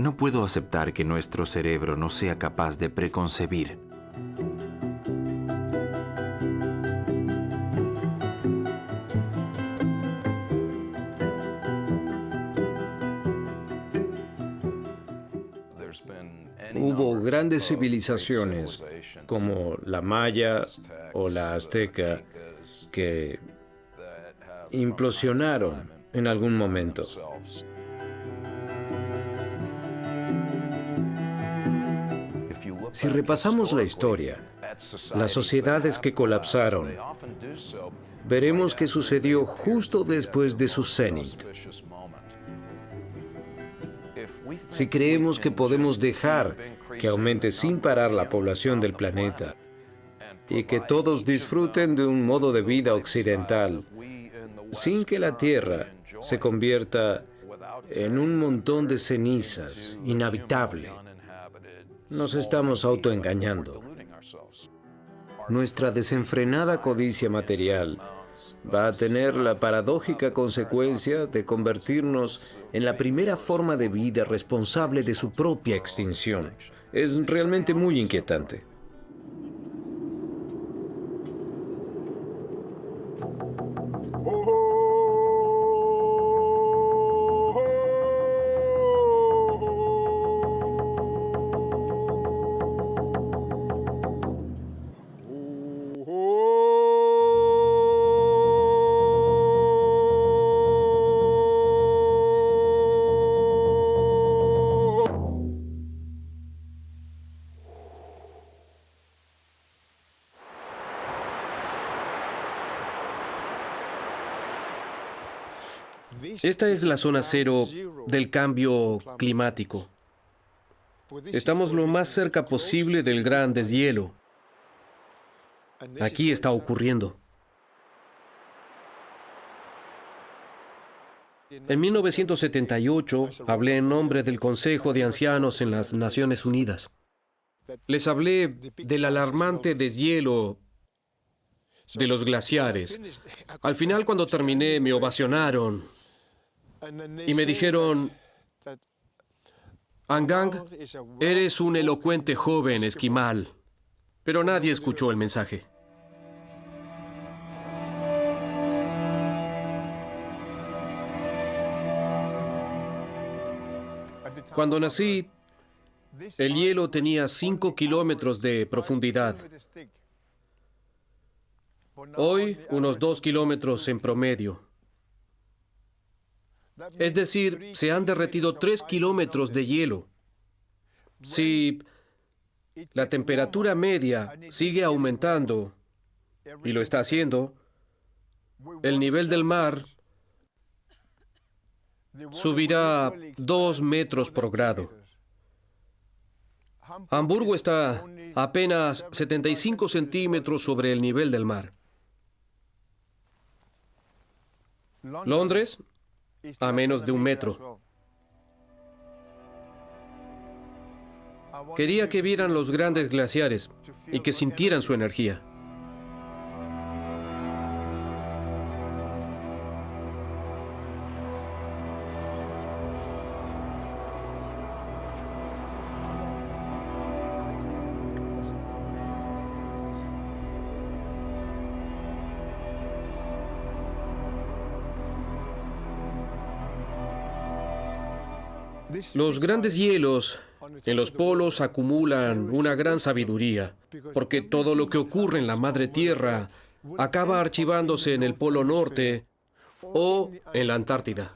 No puedo aceptar que nuestro cerebro no sea capaz de preconcebir. Hubo grandes civilizaciones como la maya o la azteca que implosionaron en algún momento. Si repasamos la historia, las sociedades que colapsaron, veremos que sucedió justo después de su cenit. Si creemos que podemos dejar que aumente sin parar la población del planeta y que todos disfruten de un modo de vida occidental, sin que la Tierra se convierta en un montón de cenizas, inhabitable, nos estamos autoengañando. Nuestra desenfrenada codicia material va a tener la paradójica consecuencia de convertirnos en la primera forma de vida responsable de su propia extinción. Es realmente muy inquietante. Esta es la zona cero del cambio climático. Estamos lo más cerca posible del gran deshielo. Aquí está ocurriendo. En 1978 hablé en nombre del Consejo de Ancianos en las Naciones Unidas. Les hablé del alarmante deshielo de los glaciares. Al final, cuando terminé, me ovacionaron y me dijeron: Angang, eres un elocuente joven esquimal. Pero nadie escuchó el mensaje. Cuando nací, el hielo tenía 5 kilómetros de profundidad. Hoy, unos 2 kilómetros en promedio. Es decir, se han derretido 3 kilómetros de hielo. Si la temperatura media sigue aumentando, y lo está haciendo, el nivel del mar subirá 2 metros por grado. Hamburgo está apenas 75 centímetros sobre el nivel del mar. Londres, a menos de 1 metro. Quería que vieran los grandes glaciares y que sintieran su energía. Los grandes hielos en los polos acumulan una gran sabiduría, porque todo lo que ocurre en la madre tierra acaba archivándose en el polo norte o en la Antártida.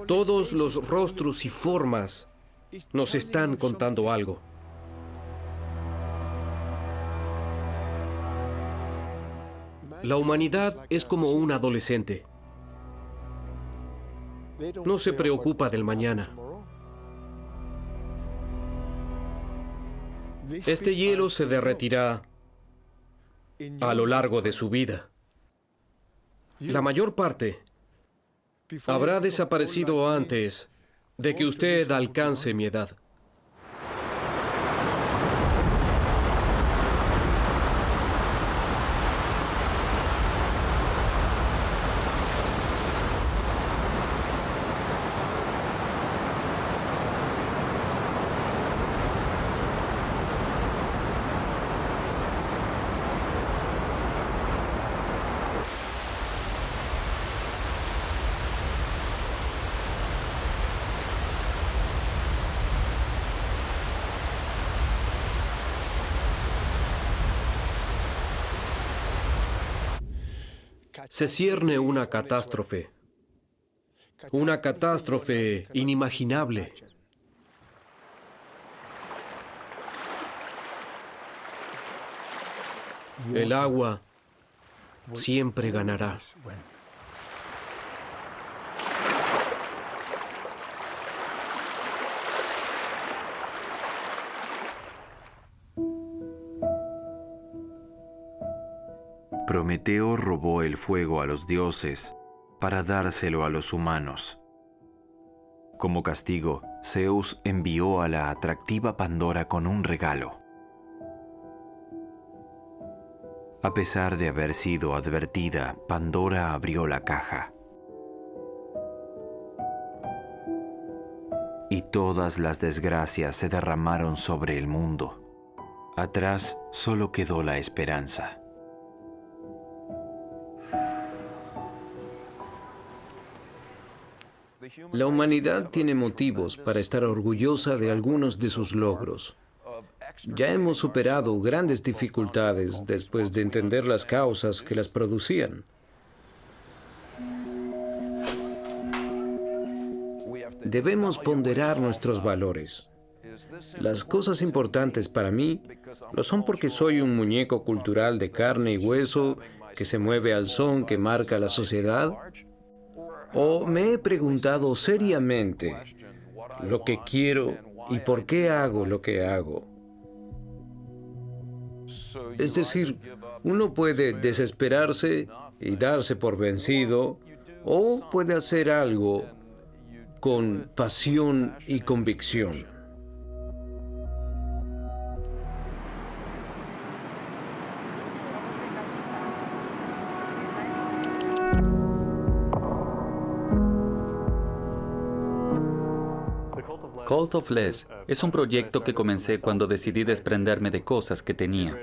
Todos los rostros y formas nos están contando algo. La humanidad es como un adolescente. No se preocupa del mañana. Este hielo se derretirá a lo largo de su vida. La mayor parte habrá desaparecido antes de que usted alcance mi edad. se cierne una catástrofe inimaginable. El agua siempre ganará. Prometeo robó el fuego a los dioses para dárselo a los humanos. Como castigo, Zeus envió a la atractiva Pandora con un regalo. A pesar de haber sido advertida, Pandora abrió la caja. Y todas las desgracias se derramaron sobre el mundo. Atrás solo quedó la esperanza. La humanidad tiene motivos para estar orgullosa de algunos de sus logros. Ya hemos superado grandes dificultades después de entender las causas que las producían. Debemos ponderar nuestros valores. Las cosas importantes para mí lo son porque soy un muñeco cultural de carne y hueso que se mueve al son que marca la sociedad. ¿O me he preguntado seriamente lo que quiero y por qué hago lo que hago? Es decir, uno puede desesperarse y darse por vencido, o puede hacer algo con pasión y convicción. Cult of Less es un proyecto que comencé cuando decidí desprenderme de cosas que tenía.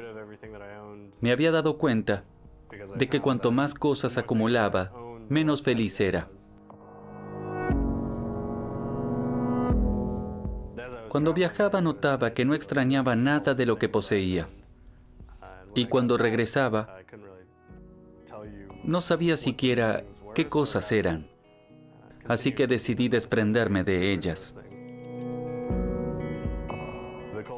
Me había dado cuenta de que cuanto más cosas acumulaba, menos feliz era. Cuando viajaba notaba que no extrañaba nada de lo que poseía. Y cuando regresaba, no sabía siquiera qué cosas eran. Así que decidí desprenderme de ellas.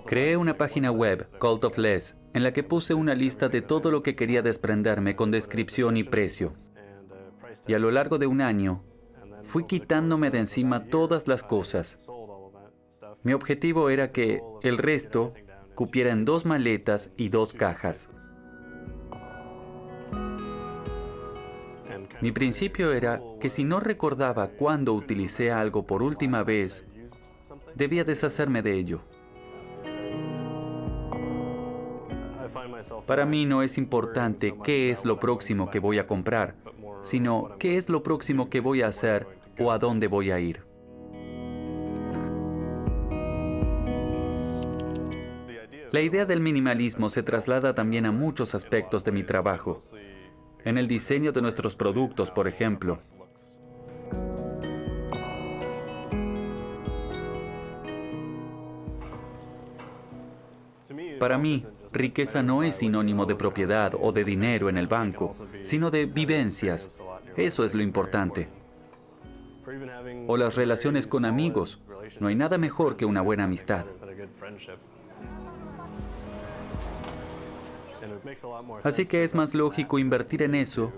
Creé una página web, Cult of Less, en la que puse una lista de todo lo que quería desprenderme con descripción y precio. Y a lo largo de un año, fui quitándome de encima todas las cosas. Mi objetivo era que el resto cupiera en 2 maletas y 2 cajas. Mi principio era que si no recordaba cuándo utilicé algo por última vez, debía deshacerme de ello. Para mí no es importante qué es lo próximo que voy a comprar, sino qué es lo próximo que voy a hacer o a dónde voy a ir. La idea del minimalismo se traslada también a muchos aspectos de mi trabajo. En el diseño de nuestros productos, por ejemplo. Para mí, riqueza no es sinónimo de propiedad o de dinero en el banco, sino de vivencias. Eso es lo importante. O las relaciones con amigos. No hay nada mejor que una buena amistad. Así que es más lógico invertir en eso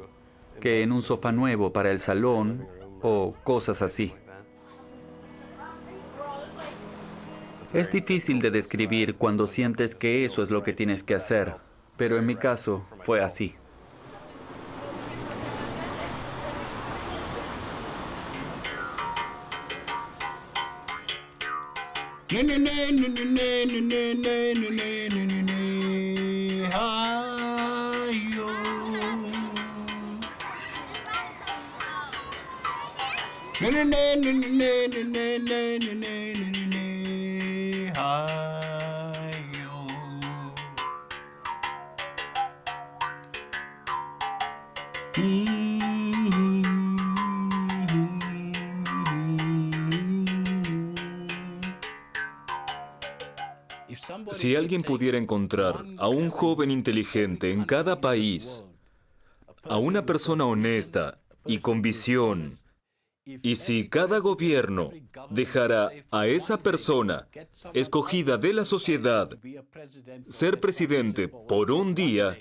que en un sofá nuevo para el salón o cosas así. Es difícil de describir cuando sientes que eso es lo que tienes que hacer, pero en mi caso fue así. Si alguien pudiera encontrar a un joven inteligente en cada país a una persona honesta y con visión. Y si cada gobierno dejara a esa persona escogida de la sociedad ser presidente por un día,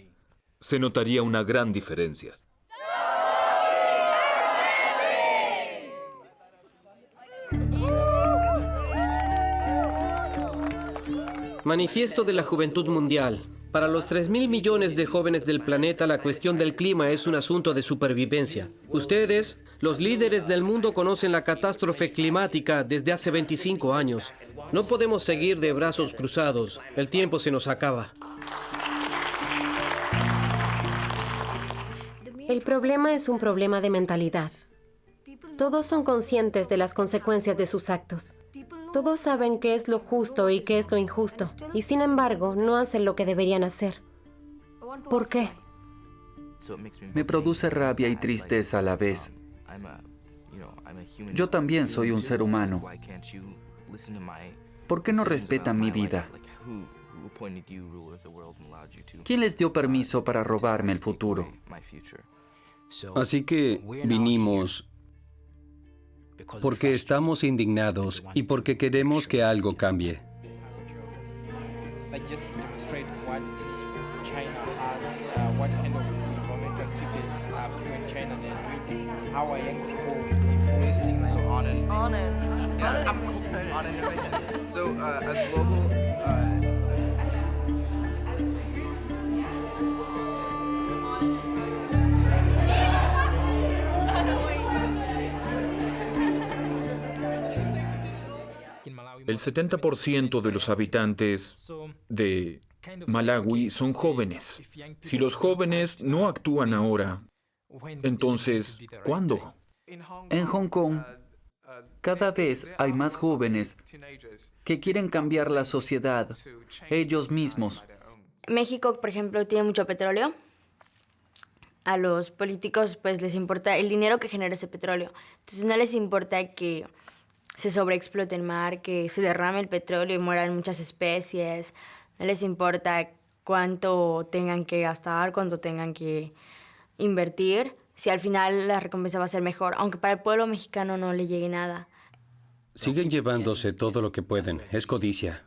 se notaría una gran diferencia. Manifiesto de la Juventud Mundial. Para los 3.000 millones de jóvenes del planeta, la cuestión del clima es un asunto de supervivencia. Ustedes, los líderes del mundo, conocen la catástrofe climática desde hace 25 años. No podemos seguir de brazos cruzados. El tiempo se nos acaba. El problema es un problema de mentalidad. Todos son conscientes de las consecuencias de sus actos. Todos saben qué es lo justo y qué es lo injusto, y sin embargo no hacen lo que deberían hacer. ¿Por qué? Me produce rabia y tristeza a la vez. Yo también soy un ser humano. ¿Por qué no respetan mi vida? ¿Quién les dio permiso para robarme el futuro? Así que vinimos porque estamos indignados y porque queremos que algo cambie. El 70% de los habitantes de Malawi son jóvenes. Si los jóvenes no actúan ahora, entonces, ¿cuándo? En Hong Kong, cada vez hay más jóvenes que quieren cambiar la sociedad ellos mismos. México, por ejemplo, tiene mucho petróleo. A los políticos pues les importa el dinero que genera ese petróleo. Entonces no les importa que se sobreexplote el mar, que se derrame el petróleo y mueran muchas especies. No les importa cuánto tengan que gastar, cuánto tengan que invertir, si al final la recompensa va a ser mejor, aunque para el pueblo mexicano no le llegue nada. Siguen llevándose todo lo que pueden. Es codicia.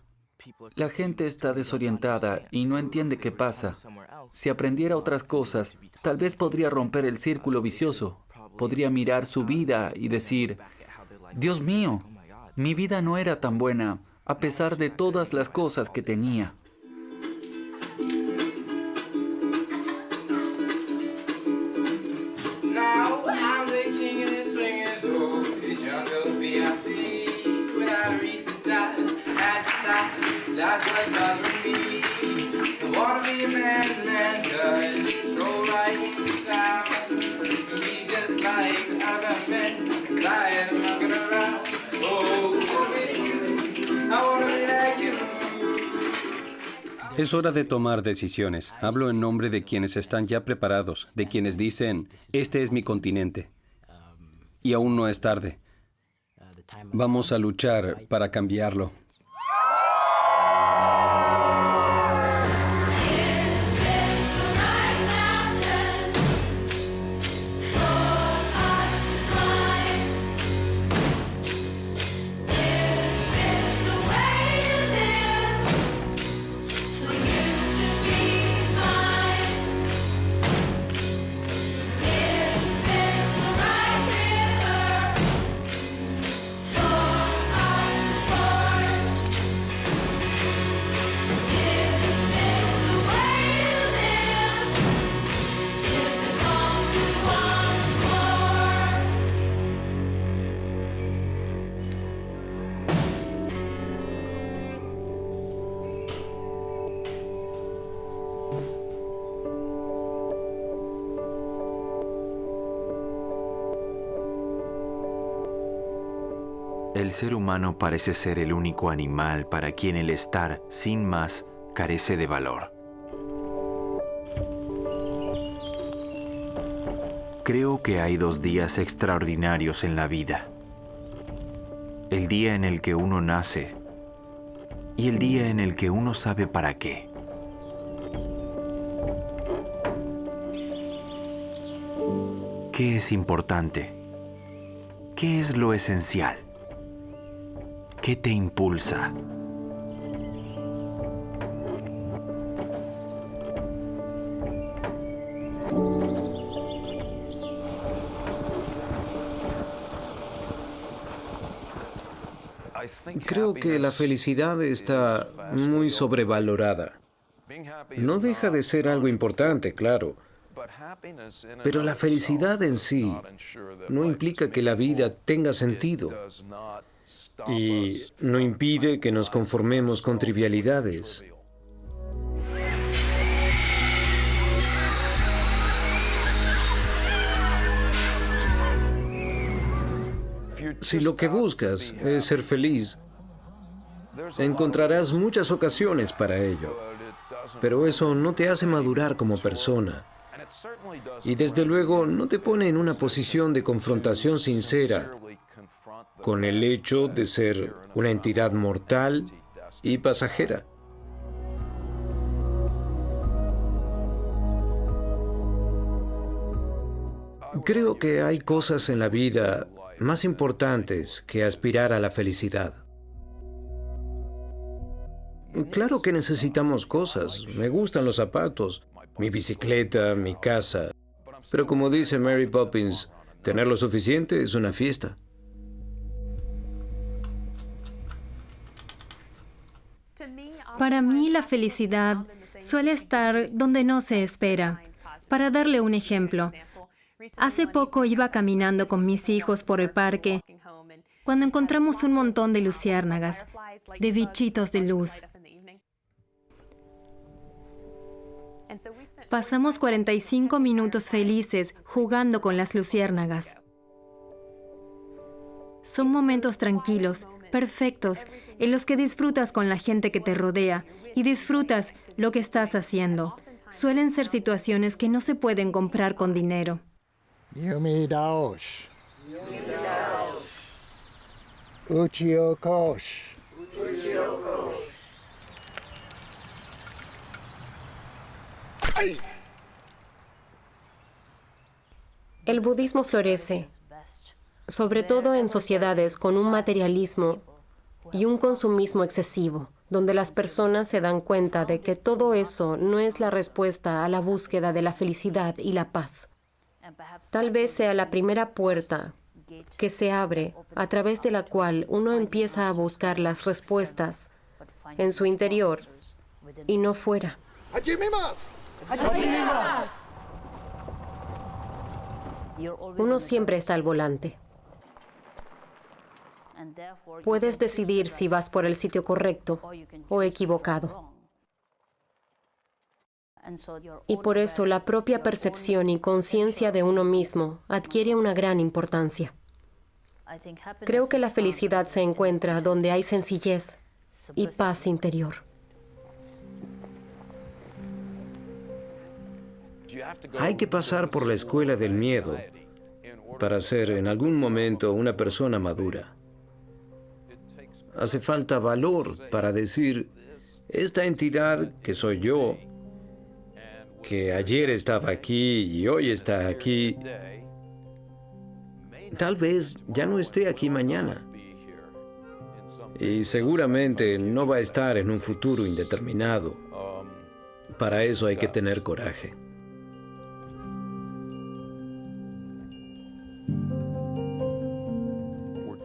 La gente está desorientada y no entiende qué pasa. Si aprendiera otras cosas, tal vez podría romper el círculo vicioso. Podría mirar su vida y decir: Dios mío, mi vida no era tan buena, a pesar de todas las cosas que tenía. Es hora de tomar decisiones. Hablo en nombre de quienes están ya preparados, de quienes dicen: este es mi continente. Y aún no es tarde. Vamos a luchar para cambiarlo. El ser humano parece ser el único animal para quien el estar sin más carece de valor. Creo que hay dos días extraordinarios en la vida. El día en el que uno nace y el día en el que uno sabe para qué. ¿Qué es importante? ¿Qué es lo esencial? ¿Qué te impulsa? Creo que la felicidad está muy sobrevalorada. No deja de ser algo importante, claro. Pero la felicidad en sí no implica que la vida tenga sentido y no impide que nos conformemos con trivialidades. Si lo que buscas es ser feliz, encontrarás muchas ocasiones para ello, pero eso no te hace madurar como persona. Y desde luego no te pone en una posición de confrontación sincera con el hecho de ser una entidad mortal y pasajera. Creo que hay cosas en la vida más importantes que aspirar a la felicidad. Claro que necesitamos cosas. Me gustan los zapatos, mi bicicleta, mi casa. Pero como dice Mary Poppins, tener lo suficiente es una fiesta. Para mí, la felicidad suele estar donde no se espera. Para darle un ejemplo, hace poco iba caminando con mis hijos por el parque cuando encontramos un montón de luciérnagas, de bichitos de luz. Pasamos 45 minutos felices jugando con las luciérnagas. Son momentos tranquilos, perfectos, en los que disfrutas con la gente que te rodea y disfrutas lo que estás haciendo. Suelen ser situaciones que no se pueden comprar con dinero. El budismo florece, sobre todo en sociedades con un materialismo y un consumismo excesivo, donde las personas se dan cuenta de que todo eso no es la respuesta a la búsqueda de la felicidad y la paz. Tal vez sea la primera puerta que se abre a través de la cual uno empieza a buscar las respuestas en su interior y no fuera. Uno siempre está al volante. Puedes decidir si vas por el sitio correcto o equivocado. Y por eso la propia percepción y conciencia de uno mismo adquiere una gran importancia. Creo que la felicidad se encuentra donde hay sencillez y paz interior. Hay que pasar por la escuela del miedo para ser en algún momento una persona madura. Hace falta valor para decir, esta entidad que soy yo, que ayer estaba aquí y hoy está aquí, tal vez ya no esté aquí mañana. Y seguramente no va a estar en un futuro indeterminado. Para eso hay que tener coraje.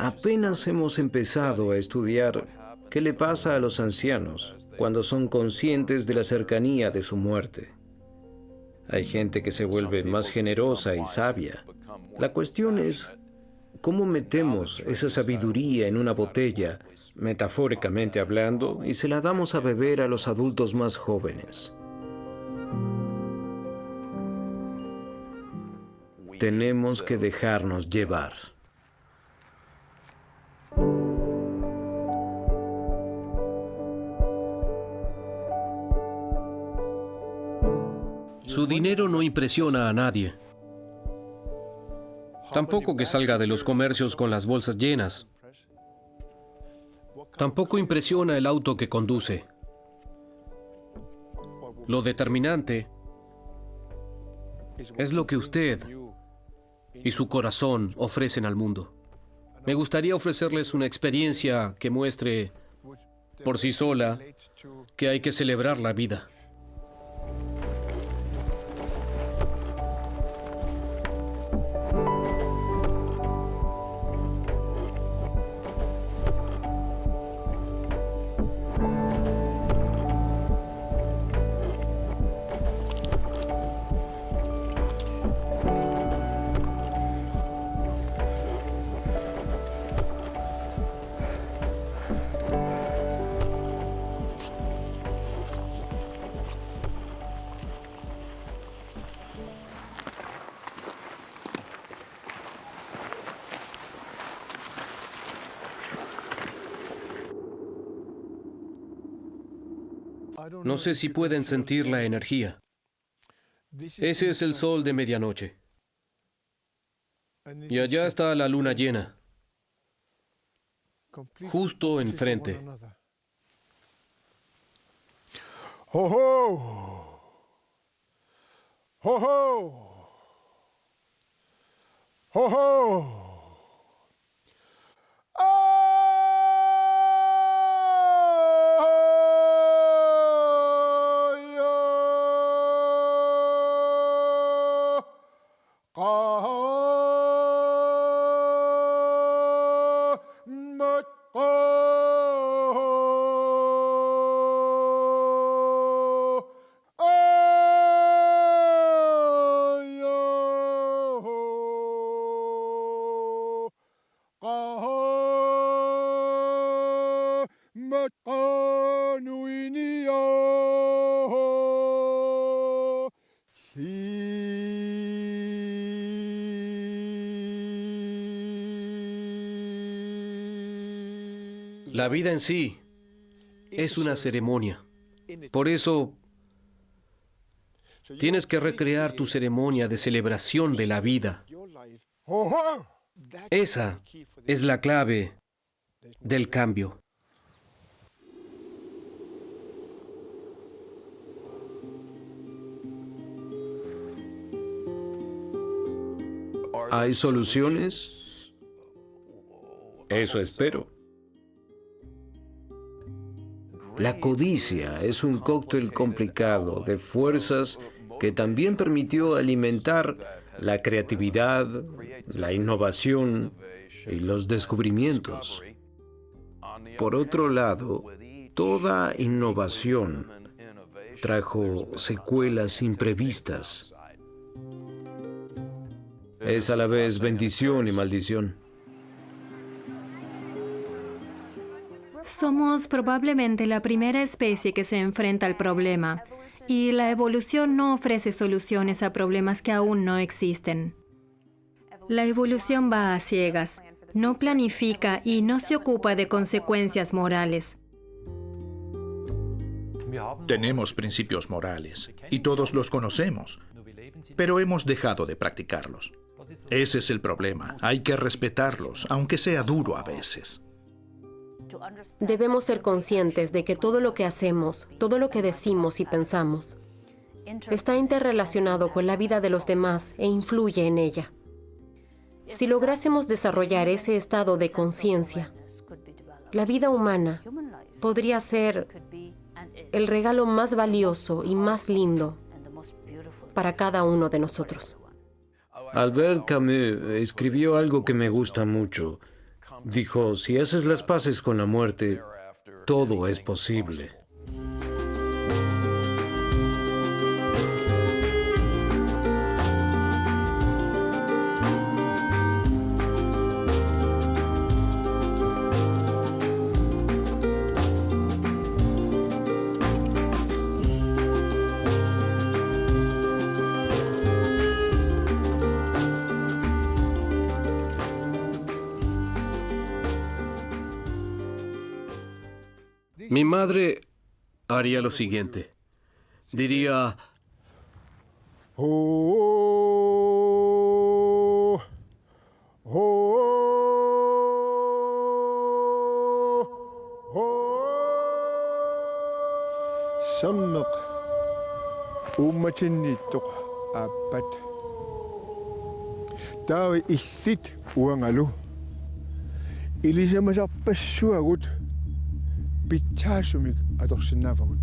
Apenas hemos empezado a estudiar qué le pasa a los ancianos cuando son conscientes de la cercanía de su muerte. Hay gente que se vuelve más generosa y sabia. La cuestión es cómo metemos esa sabiduría en una botella, metafóricamente hablando, y se la damos a beber a los adultos más jóvenes. Tenemos que dejarnos llevar. Su dinero no impresiona a nadie. Tampoco que salga de los comercios con las bolsas llenas. Tampoco impresiona el auto que conduce. Lo determinante es lo que usted y su corazón ofrecen al mundo. Me gustaría ofrecerles una experiencia que muestre por sí sola que hay que celebrar la vida. No sé si pueden sentir la energía. Ese es el sol de medianoche. Y allá está la luna llena, justo enfrente. Ho ho! Ho ho! Ho ho! La vida en sí es una ceremonia. Por eso tienes que recrear tu ceremonia de celebración de la vida. Esa es la clave del cambio. ¿Hay soluciones? Eso espero. La codicia es un cóctel complicado de fuerzas que también permitió alimentar la creatividad, la innovación y los descubrimientos. Por otro lado, toda innovación trajo secuelas imprevistas. Es a la vez bendición y maldición. Somos probablemente la primera especie que se enfrenta al problema, y la evolución no ofrece soluciones a problemas que aún no existen. La evolución va a ciegas, no planifica y no se ocupa de consecuencias morales. Tenemos principios morales, y todos los conocemos, pero hemos dejado de practicarlos. Ese es el problema. Hay que respetarlos, aunque sea duro a veces. Debemos ser conscientes de que todo lo que hacemos, todo lo que decimos y pensamos, está interrelacionado con la vida de los demás e influye en ella. Si lográsemos desarrollar ese estado de conciencia, la vida humana podría ser el regalo más valioso y más lindo para cada uno de nosotros. Albert Camus escribió algo que me gusta mucho. Dijo, si haces las paces con la muerte, todo es posible. Mi madre haría lo siguiente. Diría, Sammaq ummatinniittoq aappat Tawa illit uangalu. Ilisamasarpassuagut pitsaasumik atorsinnaavagut.